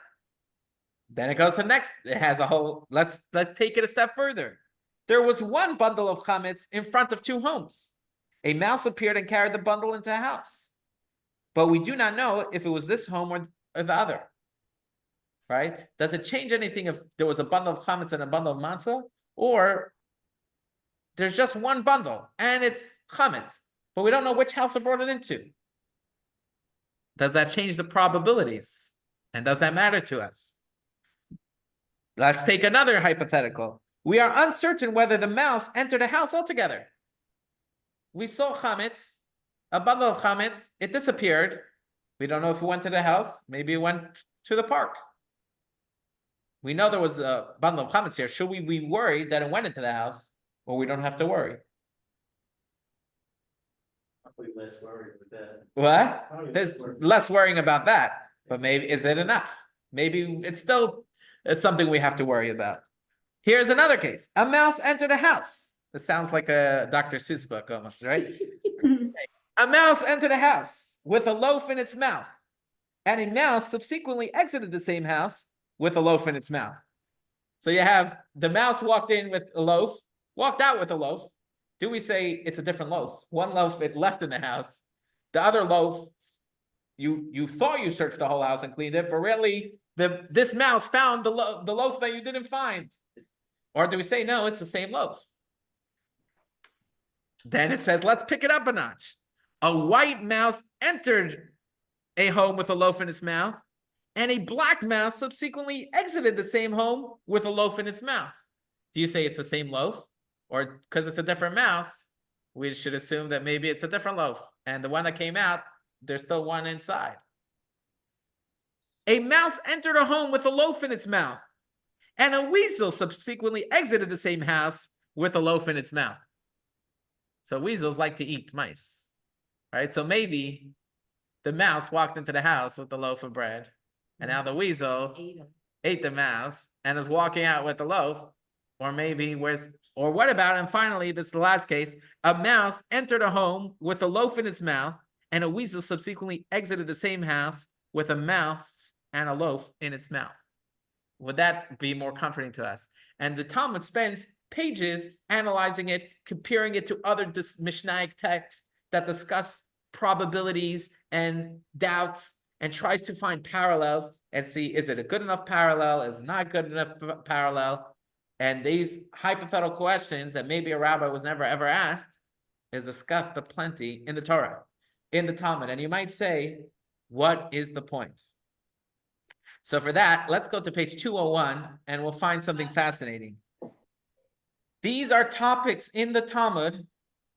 Then it goes to next. It has a whole. Let's take it a step further. There was 1 bundle of chametz in front of 2 homes. A mouse appeared and carried the bundle into a house, but we do not know if it was this home or the other. Right? Does it change anything if there was a bundle of chametz and a bundle of matzah, or there's just 1 bundle and it's chametz, but we don't know which house it brought it into? Does that change the probabilities? And does that matter to us? Let's take another hypothetical. We are uncertain whether the mouse entered a house altogether. We saw chametz, a bundle of chametz, it disappeared. We don't know if it went to the house. Maybe it went to the park. We know there was a bundle of chametz here. Should we be worried that it went into the house, or we don't have to worry? Probably less worried with that. What? Probably There's less worried. less worrying about that, but maybe is it enough? Maybe it's still something we have to worry about. Here's another case. A mouse entered a house. This sounds like a Dr. Seuss book almost, right? A mouse entered a house with a loaf in its mouth, and a mouse subsequently exited the same house with a loaf in its mouth. So you have the mouse walked in with a loaf, walked out with a loaf. Do we say it's a different loaf? 1 loaf it left in the house. The other loaf, you thought you searched the whole house and cleaned it, but really this mouse found the loaf that you didn't find. Or do we say, no, it's the same loaf? Then it says, let's pick it up a notch. A white mouse entered a home with a loaf in its mouth, and a black mouse subsequently exited the same home with a loaf in its mouth. Do you say it's the same loaf? Or because it's a different mouse, we should assume that maybe it's a different loaf. And the one that came out, there's still one inside. a mouse entered a home with a loaf in its mouth, and a weasel subsequently exited the same house with a loaf in its mouth. So weasels like to eat mice, right? So maybe the mouse walked into the house with the loaf of bread, and now the weasel ate the mouse and is walking out with the loaf. Or maybe or what about, and finally, this is the last case, a mouse entered a home with a loaf in its mouth, and a weasel subsequently exited the same house with a mouse and a loaf in its mouth. Would that be more comforting to us? And the Talmud spends pages analyzing it, comparing it to other Mishnaic texts that discuss probabilities and doubts, and tries to find parallels and see, is it a good enough parallel? Is it not good enough parallel? And these hypothetical questions that maybe a rabbi was never ever asked is discussed aplenty in the Torah, in the Talmud. And you might say, what is the point? So for that, let's go to page 201 and we'll find something fascinating. These are topics in the Talmud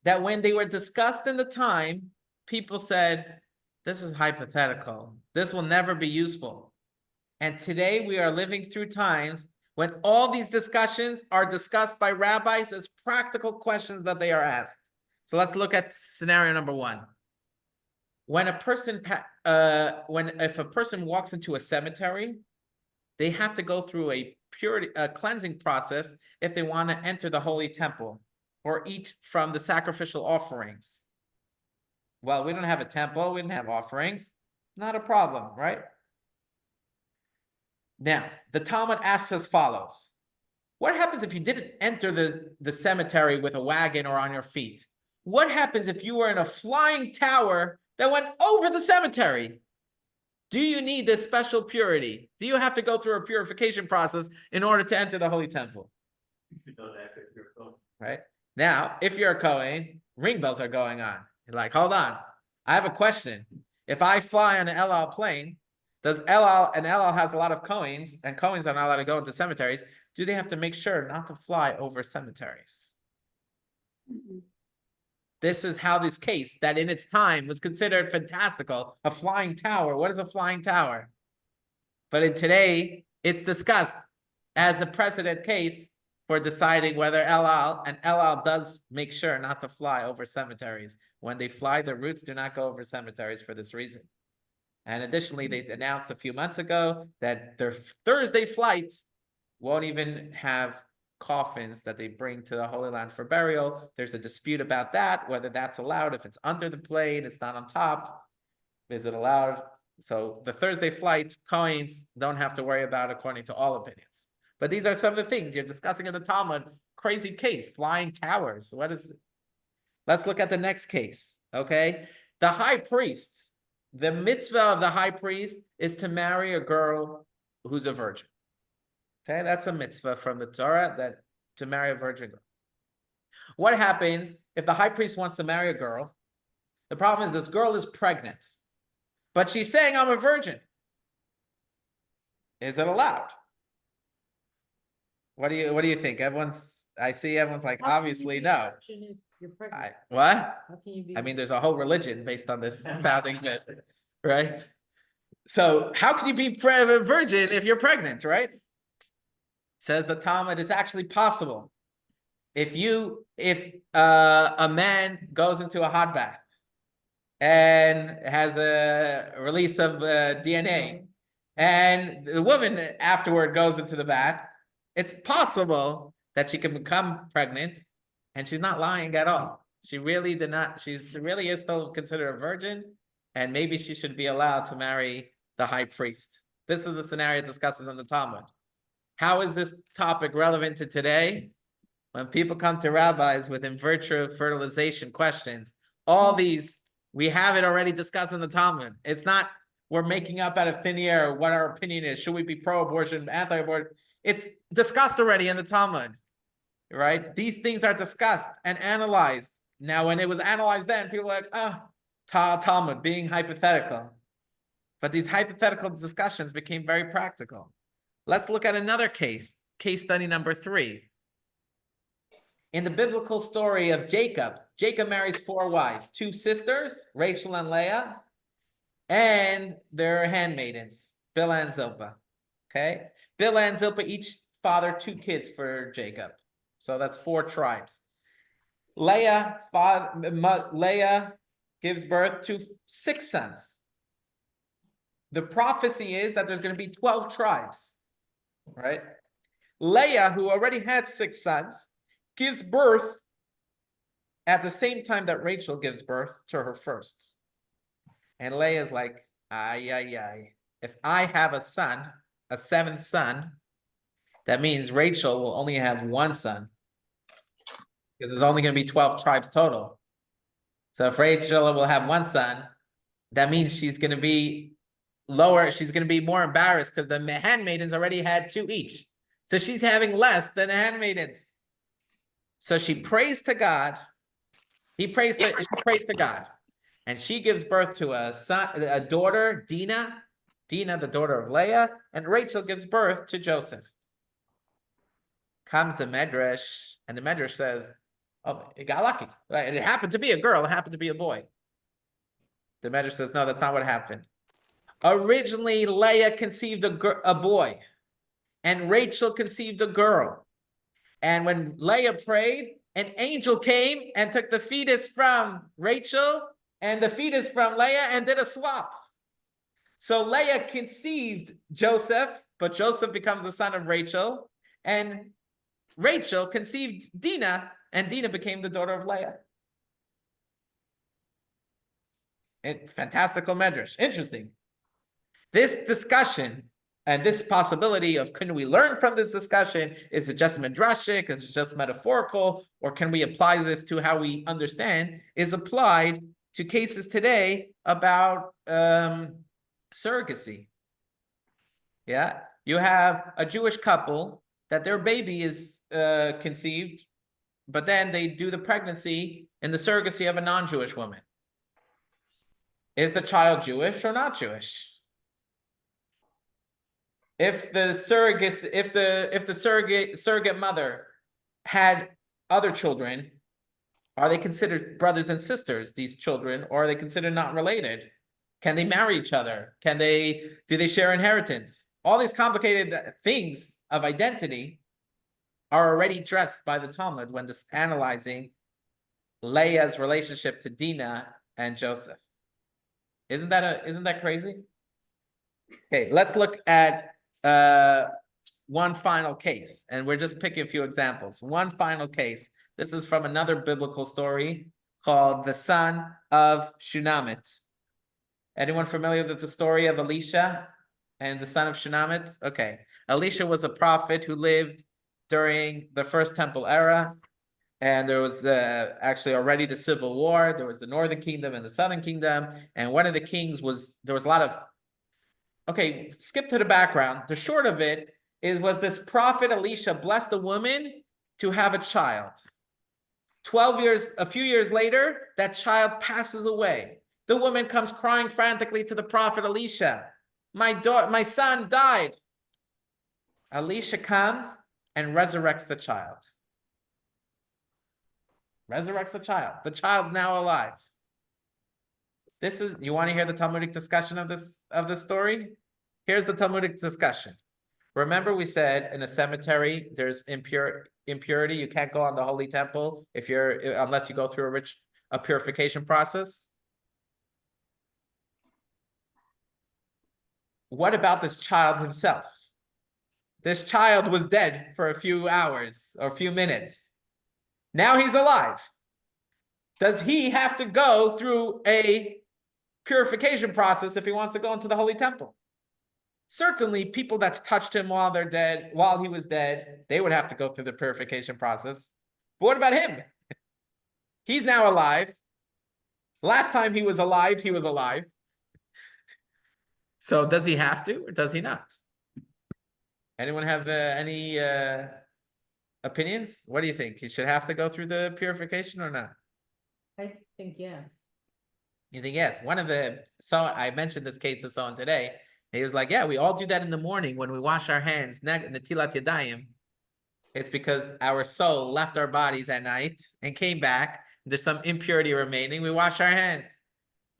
that when they were discussed in the time, people said, this is hypothetical. This will never be useful. And today we are living through times when all these discussions are discussed by rabbis as practical questions that they are asked. So let's look at scenario number one. When a person, if a person walks into a cemetery, they have to go through a cleansing process if they want to enter the holy temple or eat from the sacrificial offerings. Well, we don't have a temple, we don't have offerings. Not a problem, right? Now, the Talmud asks as follows. What happens if you didn't enter the cemetery with a wagon or on your feet? What happens if you were in a flying tower that went over the cemetery? Do you need this special purity? Do you have to go through a purification process in order to enter the holy temple? You don't have to, if you're a Kohen. Right? Now, if you're a Kohen, ring bells are going on. You're like, hold on. I have a question. If I fly on an El Al plane, does El Al has a lot of Kohens, and Kohens are not allowed to go into cemeteries. Do they have to make sure not to fly over cemeteries? This is how this case that in its time was considered fantastical, a flying tower. What is a flying tower? But in today, it's discussed as a precedent case for deciding whether El Al does make sure not to fly over cemeteries. When they fly, their routes do not go over cemeteries for this reason. And additionally, they announced a few months ago that their Thursday flights won't even have coffins that they bring to the Holy Land for burial. There's a dispute about that, whether that's allowed. If it's under the plane, it's not on top. Is it allowed? So the Thursday flight, Kohens don't have to worry about according to all opinions. But these are some of the things you're discussing in the Talmud. Crazy case, flying towers. What is it? Let's look at the next case, okay? The high priest. The mitzvah of the high priest is to marry a girl who's a virgin. Okay, that's a mitzvah from the Torah, that to marry a virgin girl. What happens if the high priest wants to marry a girl? The problem is this girl is pregnant, but she's saying, I'm a virgin. Is it allowed? What do you think? I see everyone's like, obviously no. What? How can you be? I mean, there's a whole religion based on this founding myth, right? So how can you be a virgin if you're pregnant, right? Says the Talmud, it's actually possible. If a man goes into a hot bath and has a release of DNA, and the woman afterward goes into the bath, it's possible that she can become pregnant, and she's not lying at all. She really is still considered a virgin, and maybe she should be allowed to marry the high priest. This is the scenario discussed in the Talmud. How is this topic relevant to today? When people come to rabbis with in vitro fertilization questions, all these, we have it already discussed in the Talmud. It's not we're making up out of thin air what our opinion is. Should we be pro-abortion, anti-abortion? It's discussed already in the Talmud, right? These things are discussed and analyzed. Now, when it was analyzed then, people were like, Talmud being hypothetical. But these hypothetical discussions became very practical. Let's look at another case study number 3. In the biblical story of Jacob marries 4 wives, 2 sisters, Rachel and Leah, and their handmaidens, Bilhah and Zilpah. Okay, Bilhah and Zilpah each father 2 kids for Jacob. So that's 4 tribes. Leah gives birth to 6 sons. The prophecy is that there's going to be 12 tribes, right? Leah, who already had 6 sons, gives birth at the same time that Rachel gives birth to her first. And Leah's like, ay, ay, ay. If I have a son, a 7th son, that means Rachel will only have 1 son. Because there's only going to be 12 tribes total. So if Rachel will have 1 son, that means she's going to be lower. She's going to be more embarrassed because the handmaidens already had 2 each. So she's having less than the handmaidens. So she prays to God. She prays to God. And she gives birth to a daughter, Dinah, the daughter of Leah, and Rachel gives birth to Joseph. Comes the Medrash, and the Medrash says, oh, it got lucky. And it happened to be a girl, it happened to be a boy. The Medrash says, no, that's not what happened. Originally, Leah conceived a boy, and Rachel conceived a girl. And when Leah prayed, an angel came and took the fetus from Rachel and the fetus from Leah and did a swap. So Leah conceived Joseph, but Joseph becomes the son of Rachel, and Rachel conceived Dinah, and Dinah became the daughter of Leah. Fantastical Medrash. Interesting. This discussion and this possibility of can we learn from this discussion, is it just midrashic, is it just metaphorical, or can we apply this to how we understand, is applied to cases today about surrogacy. Yeah, you have a Jewish couple that their baby is conceived, but then they do the pregnancy in the surrogacy of a non-Jewish woman. Is the child Jewish or not Jewish? If the surrogate mother had other children, are they considered brothers and sisters, these children, or are they considered not related? Can they marry each other? Do they share inheritance? All these complicated things of identity are already addressed by the Talmud when analyzing Leah's relationship to Dinah and Joseph. Isn't that crazy? Okay, let's look at one final case, and we're just picking a few examples. One final case. This is from another biblical story called the son of Shunammit. Anyone familiar with the story of Elisha and the son of Shunammit? Okay, Elisha was a prophet who lived during the First Temple era, and there was actually already the civil war. There was the northern kingdom and the southern kingdom, and one of the kings there was a lot of. Okay, skip to the background. The short of it was this prophet Elisha blessed a woman to have a child. A few years later, that child passes away. The woman comes crying frantically to the prophet Elisha. My son died. Elisha comes and resurrects the child. The child now alive. You want to hear the Talmudic discussion of this story? Here's the Talmudic discussion. Remember we said in a cemetery there's impurity. You can't go on the holy temple unless you go through a purification process. What about this child himself? This child was dead for a few hours or a few minutes. Now he's alive. Does he have to go through a purification process if he wants to go into the holy temple? Certainly, people that touched him while he was dead, they would have to go through the purification process. But what about him? He's now alive. Last time he was alive, he was alive. So does he have to or does he not? Anyone have any opinions? What do you think? He should have to go through the purification or not? I think yes. You think yes? I mentioned this case to someone today. He was like, yeah, we all do that in the morning when we wash our hands, netilat yadayim. It's because our soul left our bodies at night and came back. There's some impurity remaining. We wash our hands.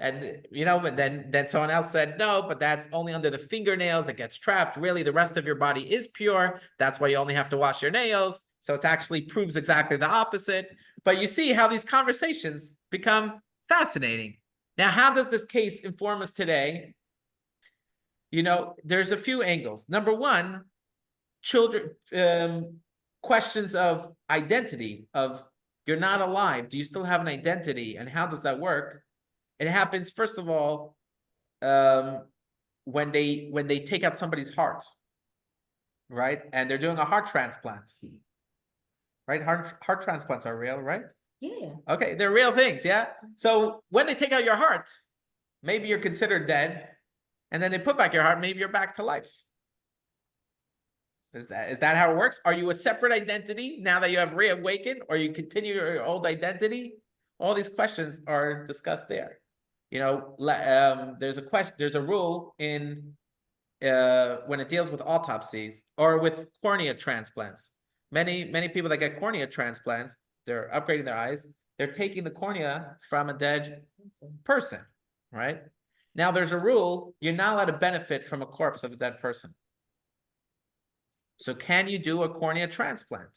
And but then someone else said, no, but that's only under the fingernails. It gets trapped. Really, the rest of your body is pure. That's why you only have to wash your nails. So it actually proves exactly the opposite. But you see how these conversations become fascinating. Now, how does this case inform us today? There's a few angles. Number one, children, questions of identity, of you're not alive. Do you still have an identity? And how does that work? It happens, first of all, when they take out somebody's heart, right? And they're doing a heart transplant, right? Heart transplants are real, right? Yeah. Okay, they're real things, yeah? So when they take out your heart, maybe you're considered dead, and then they put back your heart, maybe you're back to life. Is that how it works? Are you a separate identity now that you have reawakened, or you continue your old identity? All these questions are discussed there. There's a rule in when it deals with autopsies or with cornea transplants. Many people that get cornea transplants, they're upgrading their eyes. They're taking the cornea from a dead person, right? Now there's a rule, you're not allowed to benefit from a corpse of a dead person. So can you do a cornea transplant?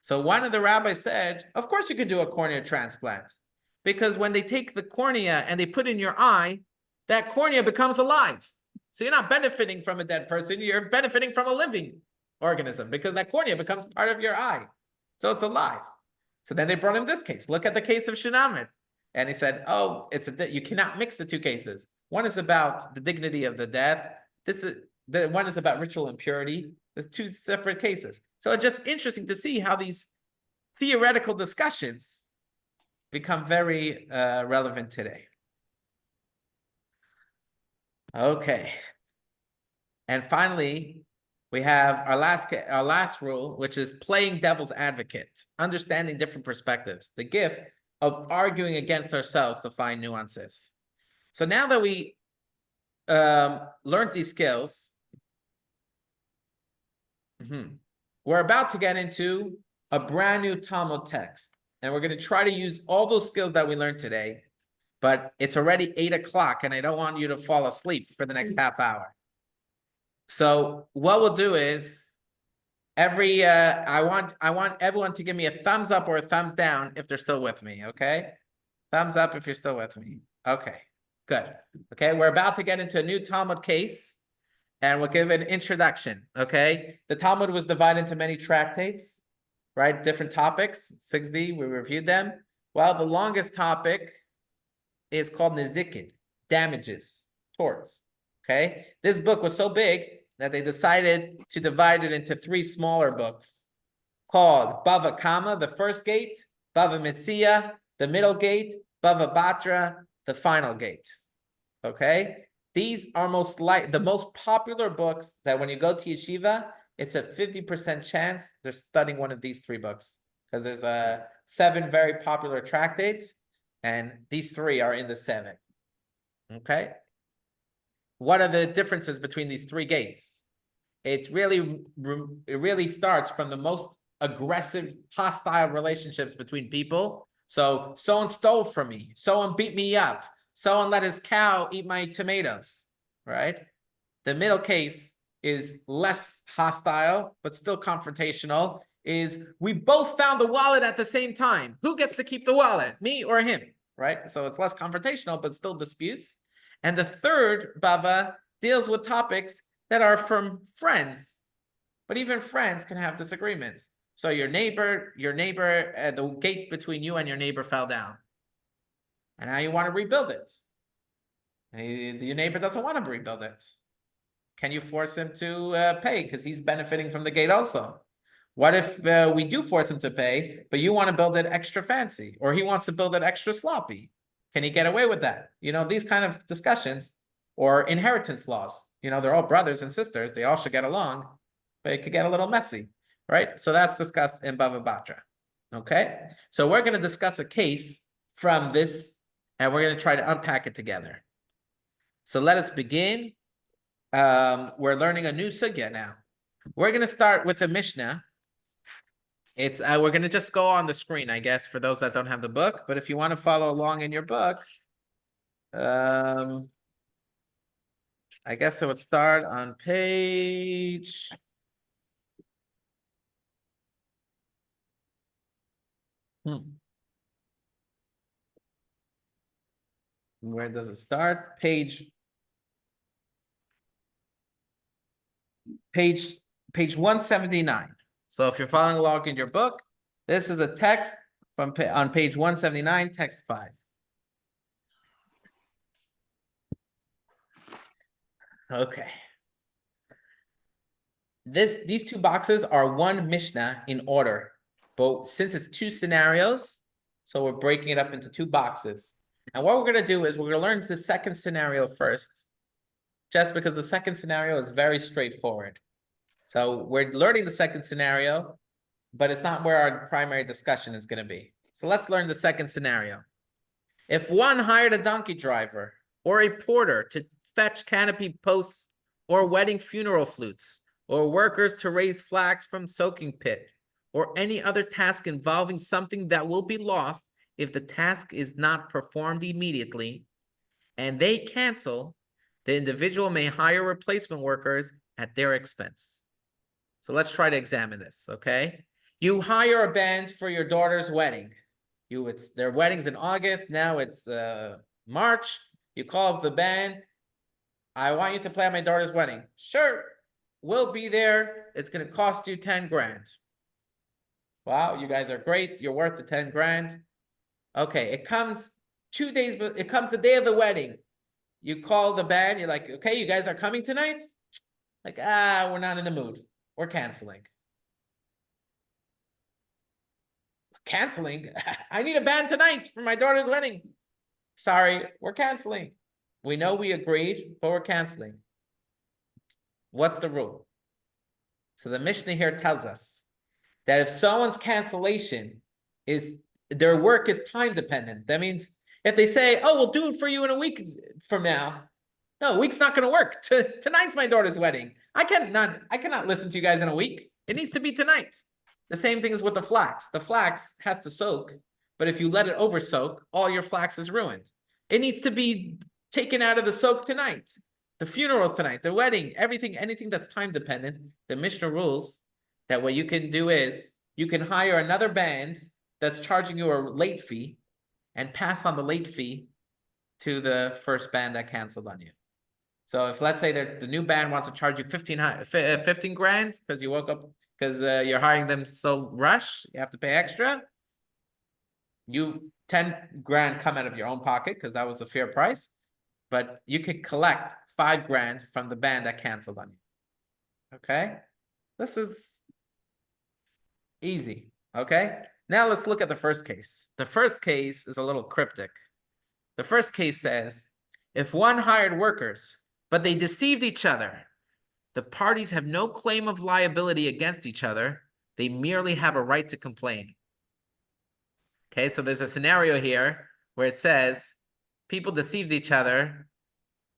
So one of the rabbis said, of course you can do a cornea transplant, because when they take the cornea and they put in your eye, that cornea becomes alive. So you're not benefiting from a dead person, you're benefiting from a living organism, because that cornea becomes part of your eye. So it's alive. So then they brought him this case. Look at the case of Shinamid. And he said, oh, you cannot mix the two cases. One is about the dignity of the death. The one is about ritual impurity. There's two separate cases. So it's just interesting to see how these theoretical discussions become very relevant today. Okay. And finally, we have our last rule, which is playing devil's advocate, understanding different perspectives, the gift of arguing against ourselves to find nuances. So now that we learned these skills, we're about to get into a brand new Talmud text. And we're going to try to use all those skills that we learned today, but it's already 8 o'clock and I don't want you to fall asleep for the next half hour. So what we'll do is I want everyone to give me a thumbs up or a thumbs down if they're still with me, okay? Thumbs up if you're still with me. Okay, good. Okay, we're about to get into a new Talmud case. And we'll give an introduction, okay? The Talmud was divided into many tractates, right? Different topics, 6D, we reviewed them. Well, the longest topic is called Nezikin, damages, torts, okay? This book was so big that they decided to divide it into 3 smaller books called Bava Kama, the first gate, Bava Metzia, the middle gate, Bava Batra, the final gate, okay? These are the most popular books that when you go to yeshiva, it's a 50% chance they're studying one of these 3 books, because there's 7 very popular tractates, and these 3 are in the 7. Okay. What are the differences between these 3 gates? It really starts from the most aggressive, hostile relationships between people. So someone stole from me, someone beat me up, someone let his cow eat my tomatoes, right? The middle case is less hostile, but still confrontational, is we both found the wallet at the same time. Who gets to keep the wallet, me or him, right? So it's less confrontational, but still disputes. And the third Bava deals with topics that are from friends, but even friends can have disagreements. So your neighbor, the gate between you and your neighbor fell down. And now you want to rebuild it. And your neighbor doesn't want to rebuild it. Can you force him to pay? Because he's benefiting from the gate also. What if we do force him to pay, but you want to build it extra fancy, or he wants to build it extra sloppy? Can he get away with that? These kind of discussions, or inheritance laws. They're all brothers and sisters. They all should get along, but it could get a little messy, right? So that's discussed in Bava Batra. Okay? So we're going to discuss a case from this, and we're going to try to unpack it together. So let us begin. We're learning a new sugya now. We're going to start with the Mishnah. It's we're going to just go on the screen, I guess, for those that don't have the book. But if you want to follow along in your book, I guess it would start on page. Where does it start? Page 179. So if you're following along in your book, this is a text from on page 179, text 5. Okay. These two boxes are one Mishnah in order, but since it's two scenarios, so we're breaking it up into two boxes. And what we're gonna do is we're gonna learn the second scenario first, just because the second scenario is very straightforward. So we're learning the second scenario, but it's not where our primary discussion is gonna be. So let's learn the second scenario. If one hired a donkey driver or a porter to fetch canopy posts or wedding funeral flutes, or workers to raise flags from soaking pit, or any other task involving something that will be lost if the task is not performed immediately, and they cancel, the individual may hire replacement workers at their expense. So let's try to examine this, okay? You hire a band for your daughter's wedding. Their wedding's in August, now it's March. You call up the band. I want you to play at my daughter's wedding. Sure, we'll be there. It's gonna cost you 10 grand. Wow, you guys are great. You're worth the 10 grand. Okay, it comes 2 days, but it comes the day of the wedding. You call the band, you're like, okay, you guys are coming tonight? Like, we're not in the mood. We're canceling. Canceling? I need a band tonight for my daughter's wedding. Sorry, we're canceling. We know we agreed, but we're canceling. What's the rule? So the Mishnah here tells us that if someone's cancellation is, their work is time dependent, that means if they say, oh, we'll do it for you in a week from now. No, a week's not going to work. Tonight's my daughter's wedding. I cannot listen to you guys in a week. It needs to be tonight. The same thing is with the flax. The flax has to soak, but if you let it over soak, all your flax is ruined. It needs to be taken out of the soak tonight. The funerals tonight, the wedding, everything, anything that's time dependent, the Mishnah rules that what you can do is you can hire another band that's charging you a late fee and pass on the late fee to the first band that canceled on you. So if let's say the new band wants to charge you 15 grand because you woke up, because you're hiring them so rush, you have to pay extra. 10 grand come out of your own pocket because that was the fair price, but you could collect 5 grand from the band that canceled on you. Okay, this is easy. Okay, now let's look at the first case. The first case is a little cryptic. The first case says, if one hired workers, but they deceived each other, the parties have no claim of liability against each other. They merely have a right to complain. Okay, so there's a scenario here where it says people deceived each other,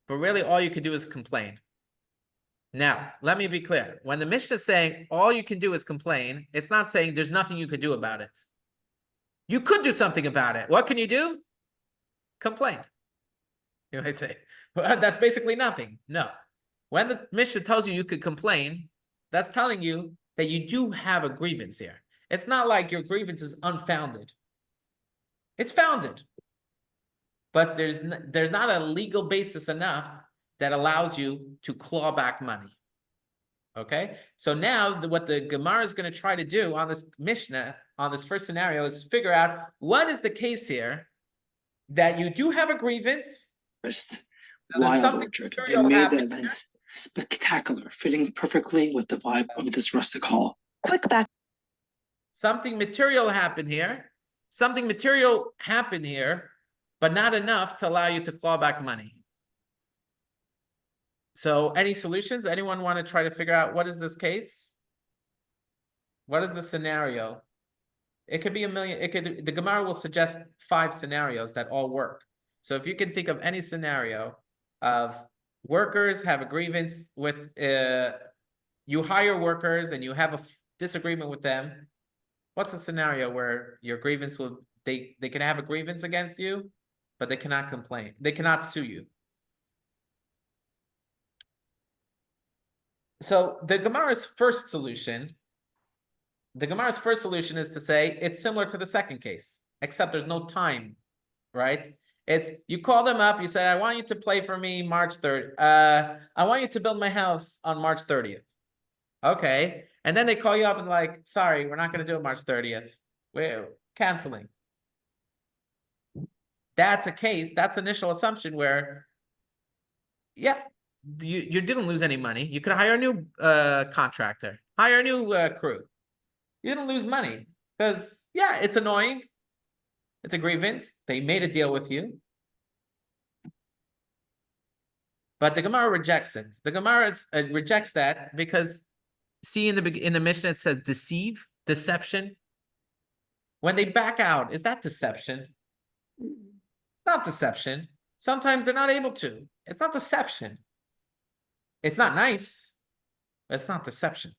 but really all you can do is complain. Now, let me be clear. When the Mishnah is saying all you can do is complain, it's not saying there's nothing you could do about it. You could do something about it. What can you do? Complain. You might say, well, that's basically nothing. No. When the Mishnah tells you you could complain, that's telling you that you do have a grievance here. It's not like your grievance is unfounded. It's founded. But there's not a legal basis enough that allows you to claw back money. Okay? So now what the Gemara is going to try to do on this Mishnah, on this first scenario, is figure out what is the case here that you do have a grievance. Wild orchard. They made the event spectacular, fitting perfectly with the vibe of this rustic hall. Quick back. Something material happened here. Something material happened here, but not enough to allow you to claw back money. So any solutions? Anyone want to try to figure out what is this case? What is the scenario? It could be a million. The Gemara will suggest 5 scenarios that all work. So if you can think of any scenario of workers have a grievance with, you hire workers and you have a disagreement with them. What's the scenario where your grievance will, they can have a grievance against you but they cannot complain. They cannot sue you. So the Gemara's first solution is to say it's similar to the second case, except there's no time, right? It's you call them up, you say, I want you to play for me March 3rd. I want you to build my house on March 30th. Okay. And then they call you up and like, sorry, we're not going to do it March 30th. We're canceling. That's a case, that's initial assumption where, yeah, you didn't lose any money. You could hire a new contractor, hire a new crew. You didn't lose money because, yeah, it's annoying. It's a grievance. They made a deal with you. But the Gemara rejects it. The Gemara rejects that because, see, in the Mishnah, it says deceive, deception. When they back out, is that deception? It's not deception. Sometimes they're not able to. It's not deception. It's not nice, but it's not deception.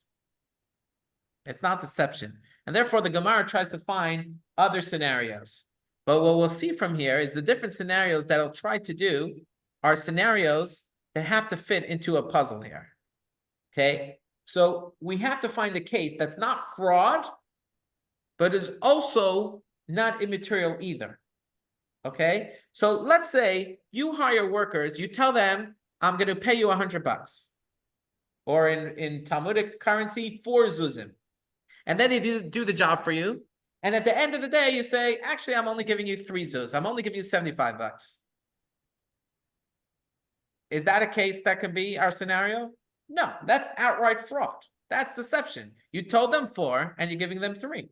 It's not deception. And therefore, the Gemara tries to find other scenarios. But what we'll see from here is the different scenarios that it'll try to do are scenarios that have to fit into a puzzle here. Okay? So we have to find a case that's not fraud, but is also not immaterial either. Okay? So let's say you hire workers, you tell them, I'm going to pay you $100. Or in Talmudic currency, 4 zuzim. And then they do the job for you. And at the end of the day, you say, actually, I'm only giving you 3 zuz. I'm only giving you $75. Is that a case that can be our scenario? No, that's outright fraud. That's deception. You told them 4 and you're giving them 3.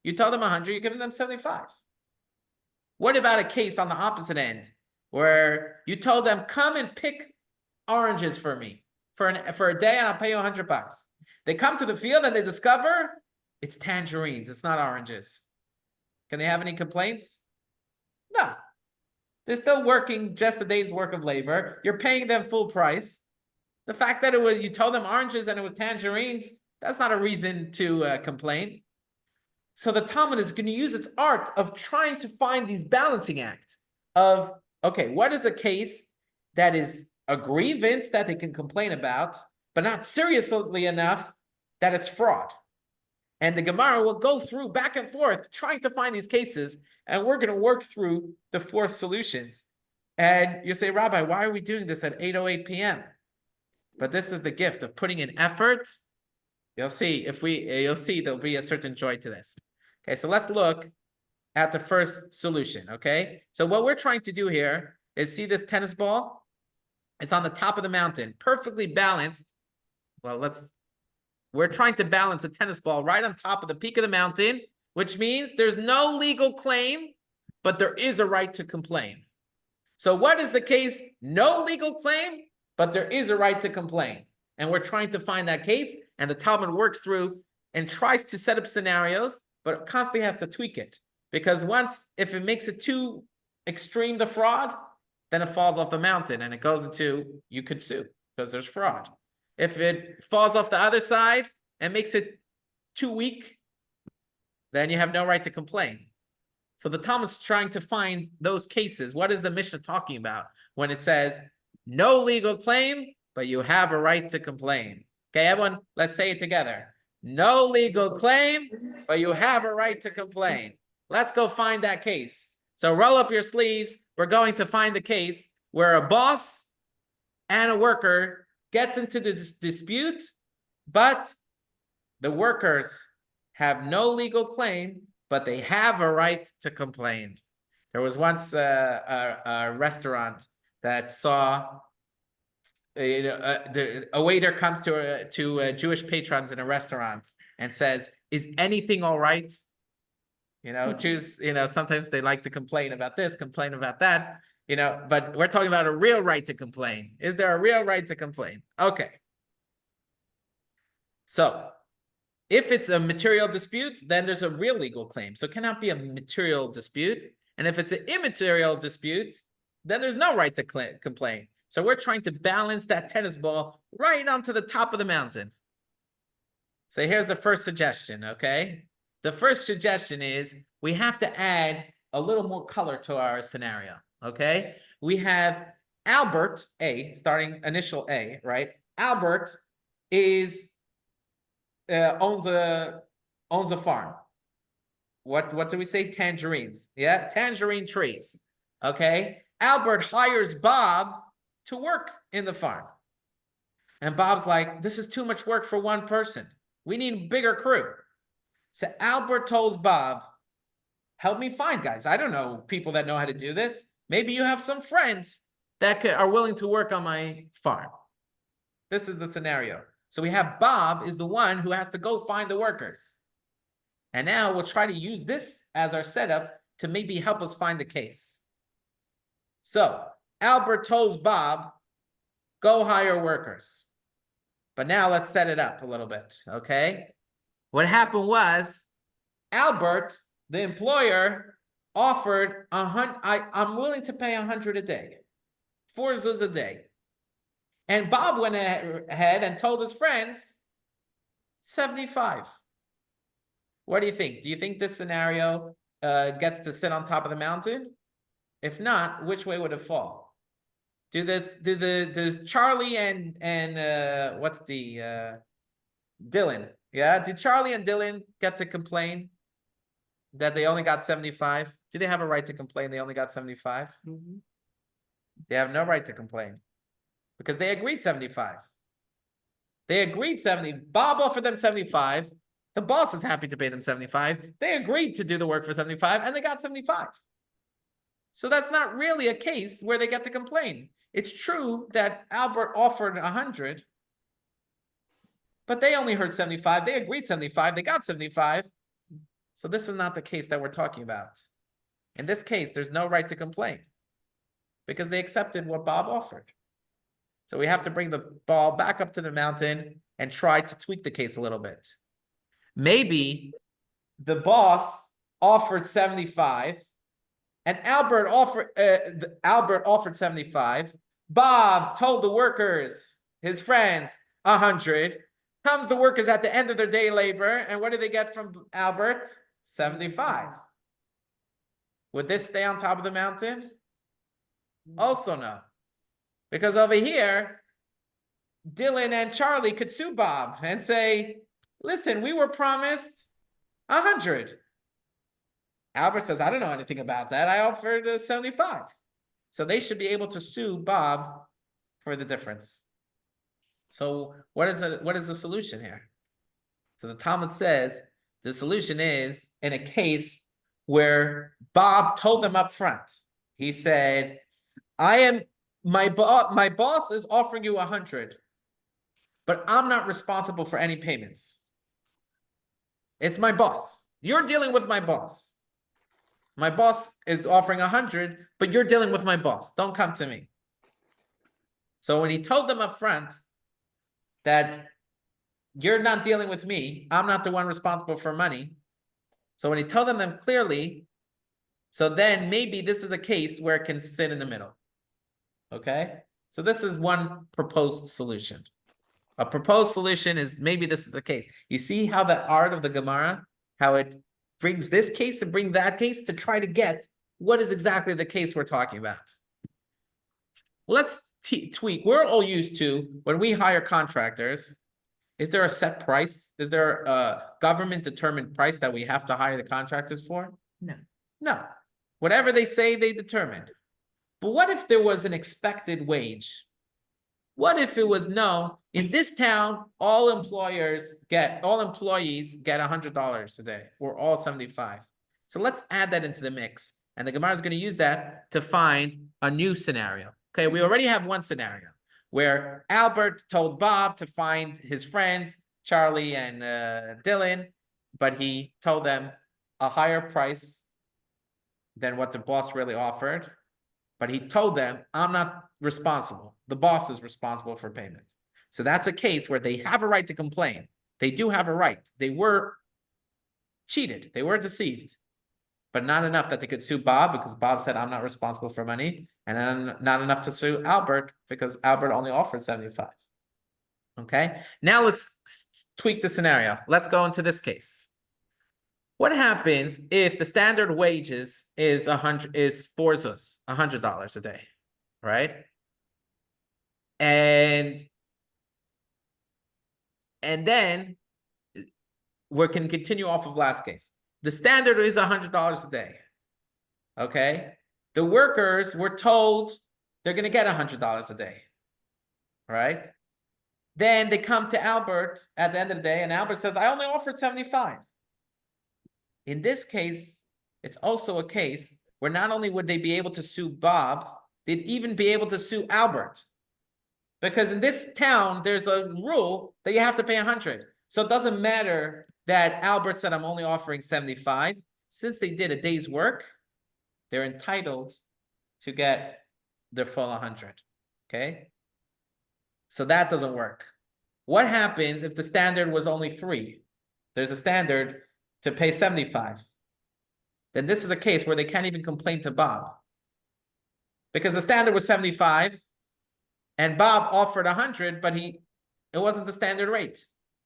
You told them 100, you're giving them 75. What about a case on the opposite end where you told them, come and pick oranges for me for a day and I'll pay you $100. They come to the field and they discover it's tangerines. It's not oranges. Can they have any complaints? No. They're still working just a day's work of labor. You're paying them full price. The fact that you told them oranges and it was tangerines, that's not a reason to complain. So the Talmud is going to use its art of trying to find these balancing act of, okay, what is a case that is a grievance that they can complain about, but not seriously enough that it's fraud. And the Gemara will go through back and forth trying to find these cases, and we're going to work through the 4 solutions. And you say, Rabbi, why are we doing this at 8:08 p.m.? But this is the gift of putting in effort. You'll see there'll be a certain joy to this. Okay, so let's look at the first solution, okay? So what we're trying to do here is see this tennis ball? It's on the top of the mountain, perfectly balanced. Well, we're trying to balance a tennis ball right on top of the peak of the mountain, which means there's no legal claim, but there is a right to complain. So what is the case? No legal claim, but there is a right to complain. And we're trying to find that case, and the Talmud works through and tries to set up scenarios, but constantly has to tweak it. Because if it makes it too extreme, the fraud, then it falls off the mountain and it goes into, you could sue because there's fraud. If it falls off the other side and makes it too weak, then you have no right to complain. So the Talmud is trying to find those cases. What is the Mishnah talking about when it says, no legal claim, but you have a right to complain? Okay, everyone, let's say it together. No legal claim, but you have a right to complain. Let's go find that case. So roll up your sleeves. We're going to find the case where a boss and a worker gets into this dispute, but the workers have no legal claim, but they have a right to complain. There was once a restaurant that saw a waiter comes to Jewish patrons in a restaurant and says, "Is anything all right?" Jews, sometimes they like to complain about this, complain about that, but we're talking about a real right to complain. Is there a real right to complain? Okay. So if it's a material dispute, then there's a real legal claim. So it cannot be a material dispute. And if it's an immaterial dispute, then there's no right to complain. So we're trying to balance that tennis ball right onto the top of the mountain. So here's the first suggestion, okay? The first suggestion is we have to add a little more color to our scenario. Okay, we have Albert A, starting initial A, right? Albert is owns a farm. What do we say? Tangerines. Yeah, tangerine trees. Okay. Albert hires Bob to work in the farm. And Bob's like, this is too much work for one person. We need a bigger crew. So Albert tells Bob, help me find guys. I don't know people that know how to do this. Maybe you have some friends that are willing to work on my farm. This is the scenario. So we have Bob is the one who has to go find the workers. And now we'll try to use this as our setup to maybe help us find the case. So Albert tells Bob, go hire workers. But now let's set it up a little bit, okay? What happened was Albert, the employer, offered I'm willing to pay 100 a day, 4 zuz a day. And Bob went ahead and told his friends 75. What do you think? Do you think this scenario gets to sit on top of the mountain? If not, which way would it fall? Does Charlie and what's the Dylan? Yeah, did Charlie and Dylan get to complain that they only got 75? Do they have a right to complain they only got 75? Mhm. They have no right to complain because they agreed 75. They agreed 70. Bob offered them 75. The boss is happy to pay them 75. They agreed to do the work for 75 and they got 75. So that's not really a case where they get to complain. It's true that Albert offered 100, but they only heard 75. They agreed 75. They got 75. So this is not the case that we're talking about. In this case, there's no right to complain because they accepted what Bob offered. So we have to bring the ball back up to the mountain and try to tweak the case a little bit. Maybe the boss offered 75 and Albert offered 75. Bob told the workers, his friends, 100. Comes the workers at the end of their day labor, and what do they get from Albert? 75. Would this stay on top of the mountain? Also no. Because over here, Dylan and Charlie could sue Bob and say, listen, we were promised 100. Albert says, I don't know anything about that. I offered 75. So they should be able to sue Bob for the difference. So what is the solution here? So the Talmud says the solution is in a case where Bob told them up front. He said, my boss is offering you 100, but I'm not responsible for any payments. It's my boss. You're dealing with my boss. My boss is offering 100, but you're dealing with my boss. Don't come to me. So when he told them up front that you're not dealing with me, I'm not the one responsible for money. So when he told them clearly, so then maybe this is a case where it can sit in the middle. Okay? So this is one proposed solution. A proposed solution is maybe this is the case. You see how the art of the Gemara, how it brings this case and bring that case to try to get what is exactly the case we're talking about. Let's tweak. We're all used to when we hire contractors. Is there a set price? Is there a government determined price that we have to hire the contractors for? No. No. Whatever they say, they determine. But what if there was an expected wage? What if it was no, in this town, all employees get $100 a day, or all 75. So let's add that into the mix. And the Gemara is going to use that to find a new scenario. Okay, we already have one scenario where Albert told Bob to find his friends, Charlie and Dylan, but he told them a higher price than what the boss really offered. But he told them, I'm not responsible. The boss is responsible for payment. So that's a case where they have a right to complain. They do have a right. They were cheated. They were deceived. But not enough that they could sue Bob because Bob said, I'm not responsible for money. And then not enough to sue Albert because Albert only offered 75. Okay? Now let's tweak the scenario. Let's go into this case. What happens if the standard wages is four zuz, $100 a day, right? And then we can continue off of last case. The standard is $100 a day. Okay. The workers were told they're going to get $100 a day. Right. Then they come to Albert at the end of the day, and Albert says, I only offered 75. In this case, it's also a case where not only would they be able to sue Bob, they'd even be able to sue Albert. Because in this town, there's a rule that you have to pay 100. So it doesn't matter that Albert said, I'm only offering 75. Since they did a day's work, they're entitled to get their full 100. Okay? So that doesn't work. What happens if the standard was only 3? There's a standard to pay 75. Then this is a case where they can't even complain to Bob. Because the standard was 75, and Bob offered 100, but it wasn't the standard rate.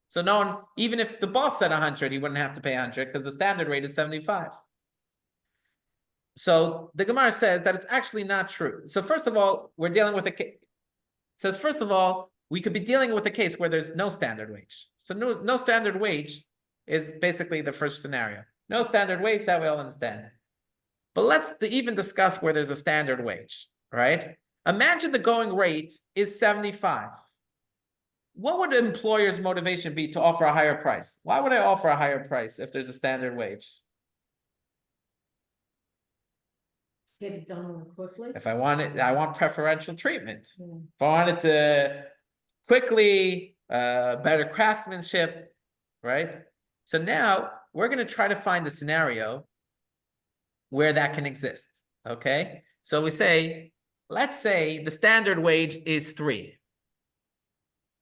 So no one, even if the boss said 100, he wouldn't have to pay 100 because the standard rate is 75. So the Gemara says that it's actually not true. So first of all, we're dealing with a case. Says first of all, we could be dealing with a case where there's no standard wage. So no standard wage is basically the first scenario. No standard wage, that we all understand. But let's even discuss where there's a standard wage, right? Imagine the going rate is 75. What would the employer's motivation be to offer a higher price? Why would I offer a higher price if there's a standard wage? Get it done more quickly. If I want preferential treatment. Yeah. If I wanted to quickly, better craftsmanship, right? So now we're going to try to find a scenario where that can exist, okay? So we say, let's say the standard wage is 3.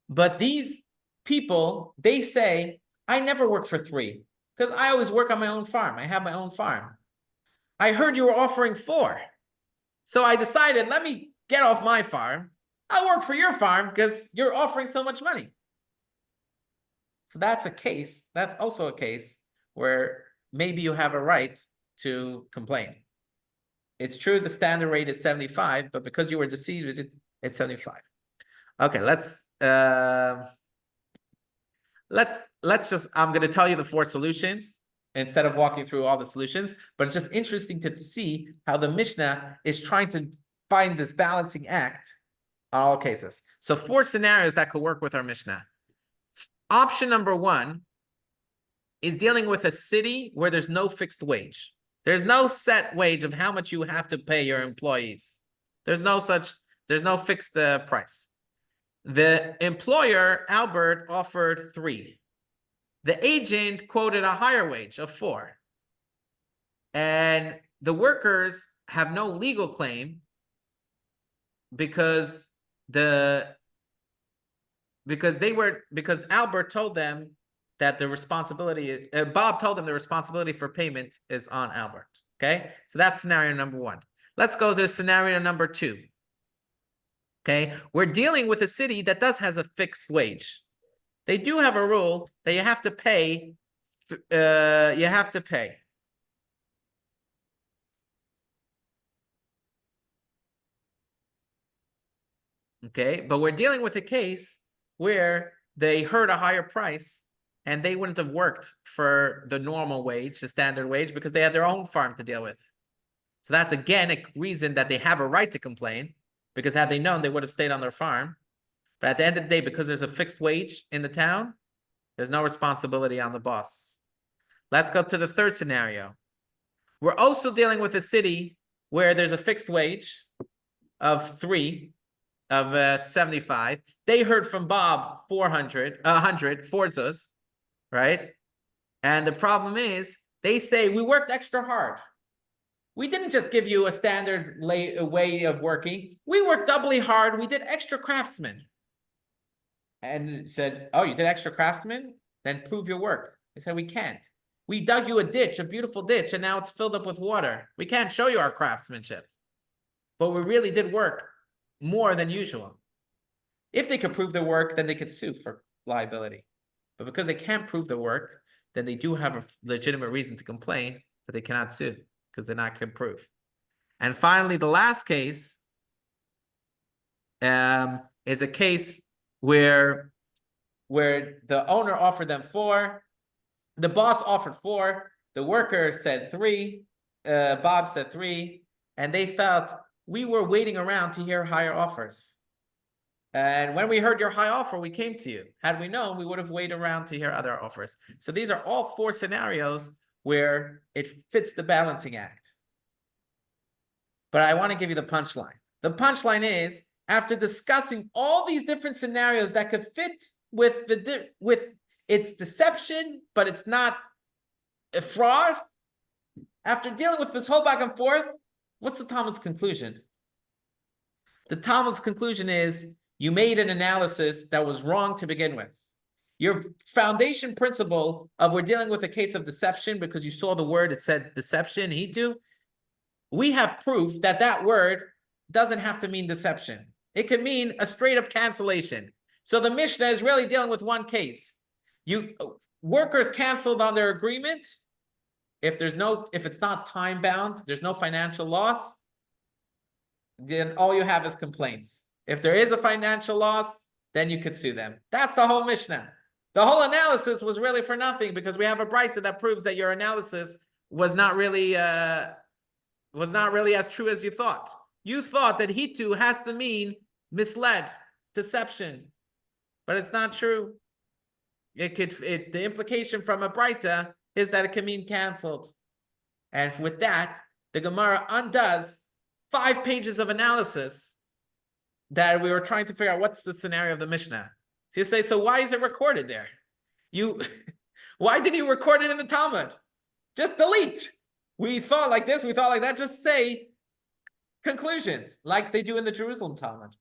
But these people, they say, I never work for 3 because I always work on my own farm. I have my own farm. I heard you were offering 4. So I decided, let me get off my farm. I'll work for your farm because you're offering so much money. So that's a case. That's also a case where maybe you have a right to complain. It's true the standard rate is 75, but because you were deceived, it's 75. Okay, let's just, I'm going to tell you the 4 solutions instead of walking through all the solutions, but it's just interesting to see how the Mishnah is trying to find this balancing act on all cases. So 4 scenarios that could work with our Mishnah. Option number 1 is dealing with a city where there's no fixed wage. There's no set wage of how much you have to pay your employees. There's no fixed price. The employer, Albert, offered 3. The agent quoted a higher wage of 4. And the workers have no legal claim because Albert told them that the responsibility, Bob told them the responsibility for payment is on Albert. Okay, so that's scenario number 1. Let's go to scenario number 2. Okay, we're dealing with a city that has a fixed wage. They do have a rule that you have to pay. Okay, but we're dealing with a case where they heard a higher price and they wouldn't have worked for the normal wage, the standard wage, because they had their own farm to deal with. So that's again a reason that they have a right to complain, because had they known, they would have stayed on their farm. But at the end of the day, because there's a fixed wage in the town, there's no responsibility on the boss. Let's go to the 3rd scenario. We're also dealing with a city where there's a fixed wage of 75. They heard from Bob 100 zuz, right? And the problem is, they say, we worked extra hard. We didn't just give you a standard way of working. We worked doubly hard. We did extra craftsmen. And said, oh, you did extra craftsmen? Then prove your work. They said, we can't. We dug you a ditch, a beautiful ditch, and now it's filled up with water. We can't show you our craftsmanship. But we really did work more than usual. If they could prove their work, then they could sue for liability. But because they can't prove the work, then they do have a legitimate reason to complain, but they cannot sue because they're not can prove. And finally, the last case is a case where the owner offered them 4, the boss offered 4, the worker said 3, Bob said 3, and they felt we were waiting around to hear higher offers. And when we heard your high offer, we came to you. Had we known, we would have waited around to hear other offers. So these are all 4 scenarios where it fits the balancing act. But I want to give you the punchline. The punchline is, after discussing all these different scenarios that could fit with its deception, but it's not a fraud, after dealing with this whole back and forth, what's the Talmud's conclusion? The Talmud's conclusion is, you made an analysis that was wrong to begin with. Your foundation principle of we're dealing with a case of deception because you saw the word, it said deception, hitu. We have proof that that word doesn't have to mean deception. It could mean a straight up cancellation. So the Mishnah is really dealing with one case. Workers canceled on their agreement. If it's not time bound, there's no financial loss, then all you have is complaints. If there is a financial loss, then you could sue them. That's the whole Mishnah. The whole analysis was really for nothing because we have a Braita that proves that your analysis was not really as true as you thought. You thought that hitu has to mean misled, deception, but it's not true. The implication from a Braita is that it can mean canceled. And with that, the Gemara undoes 5 pages of analysis that we were trying to figure out what's the scenario of the Mishnah. So you say, so why is it recorded there? Why did you record it in the Talmud? Just delete. We thought like this, we thought like that. Just say conclusions like they do in the Jerusalem Talmud.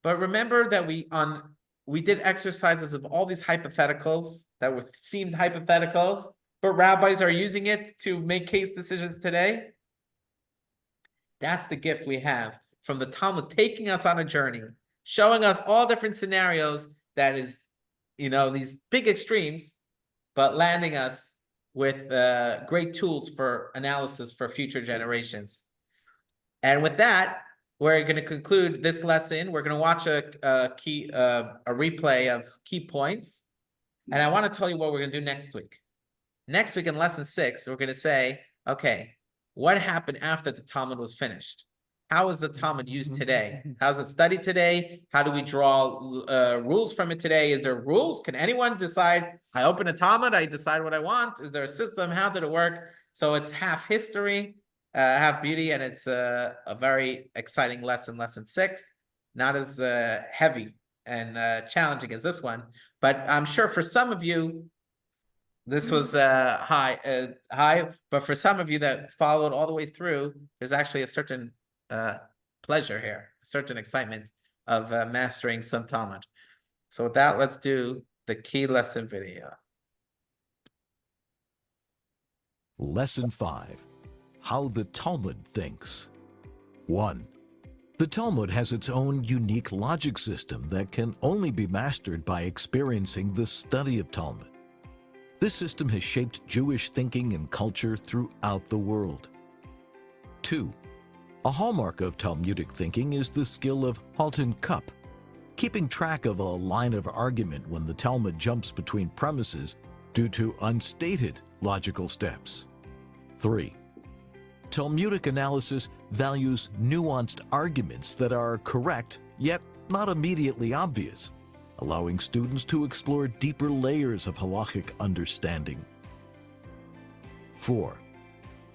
But remember that we did exercises of all these hypotheticals that seemed hypotheticals, but rabbis are using it to make case decisions today. That's the gift we have from the Talmud, taking us on a journey, showing us all different scenarios that is, these big extremes, but landing us with great tools for analysis for future generations. And with that, we're going to conclude this lesson. We're going to watch a replay of key points. And I want to tell you what we're going to do next week. Next week in lesson 6, we're going to say, okay, what happened after the Talmud was finished? How is the Talmud used today? How's it studied today? How do we draw rules from it today? Is there rules? Can anyone decide? I open a Talmud, I decide what I want. Is there a system? How did it work? So it's half history, half beauty, and it's a very exciting lesson 6. Not as heavy and challenging as this one, but I'm sure for some of you, this was high, but for some of you that followed all the way through, there's actually a certain pleasure here, a certain excitement of mastering some Talmud. So with that, let's do the key lesson video. Lesson 5. How the Talmud thinks. 1. The Talmud has its own unique logic system that can only be mastered by experiencing the study of Talmud. This system has shaped Jewish thinking and culture throughout the world. 2. A hallmark of Talmudic thinking is the skill of halten cup, keeping track of a line of argument when the Talmud jumps between premises due to unstated logical steps. 3. Talmudic analysis values nuanced arguments that are correct yet not immediately obvious, allowing students to explore deeper layers of halachic understanding. 4.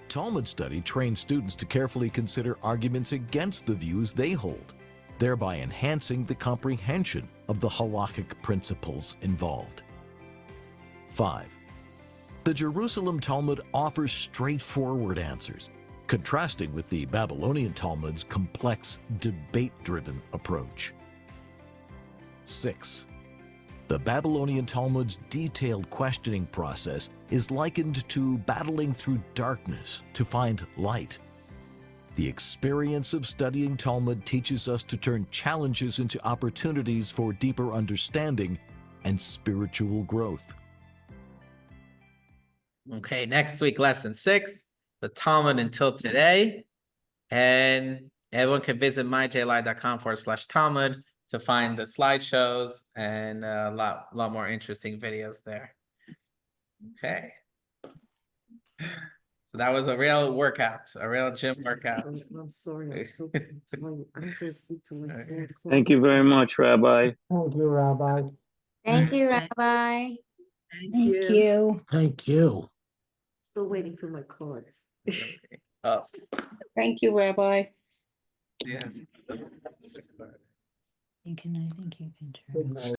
Talmud study trains students to carefully consider arguments against the views they hold, thereby enhancing the comprehension of the halachic principles involved. 5. The Jerusalem Talmud offers straightforward answers, contrasting with the Babylonian Talmud's complex, debate-driven approach. 6. The Babylonian Talmud's detailed questioning process is likened to battling through darkness to find light. The experience of studying Talmud teaches us to turn challenges into opportunities for deeper understanding and spiritual growth. Okay, next week, lesson 6, the Talmud until today. And everyone can visit myjli.com/Talmud to find the slideshows and a lot more interesting videos there. Okay. So that was a real workout, a real gym workout. I'm sorry, I'm so tired. I'm gonna sleep till like 4 o'clock. Thank you very much, Rabbi. Thank you, Rabbi. Thank you, Rabbi. Thank you. Thank you. Still waiting for my cards. Oh, Thank you, Rabbi. yes. You can, I think you can turn. Good night.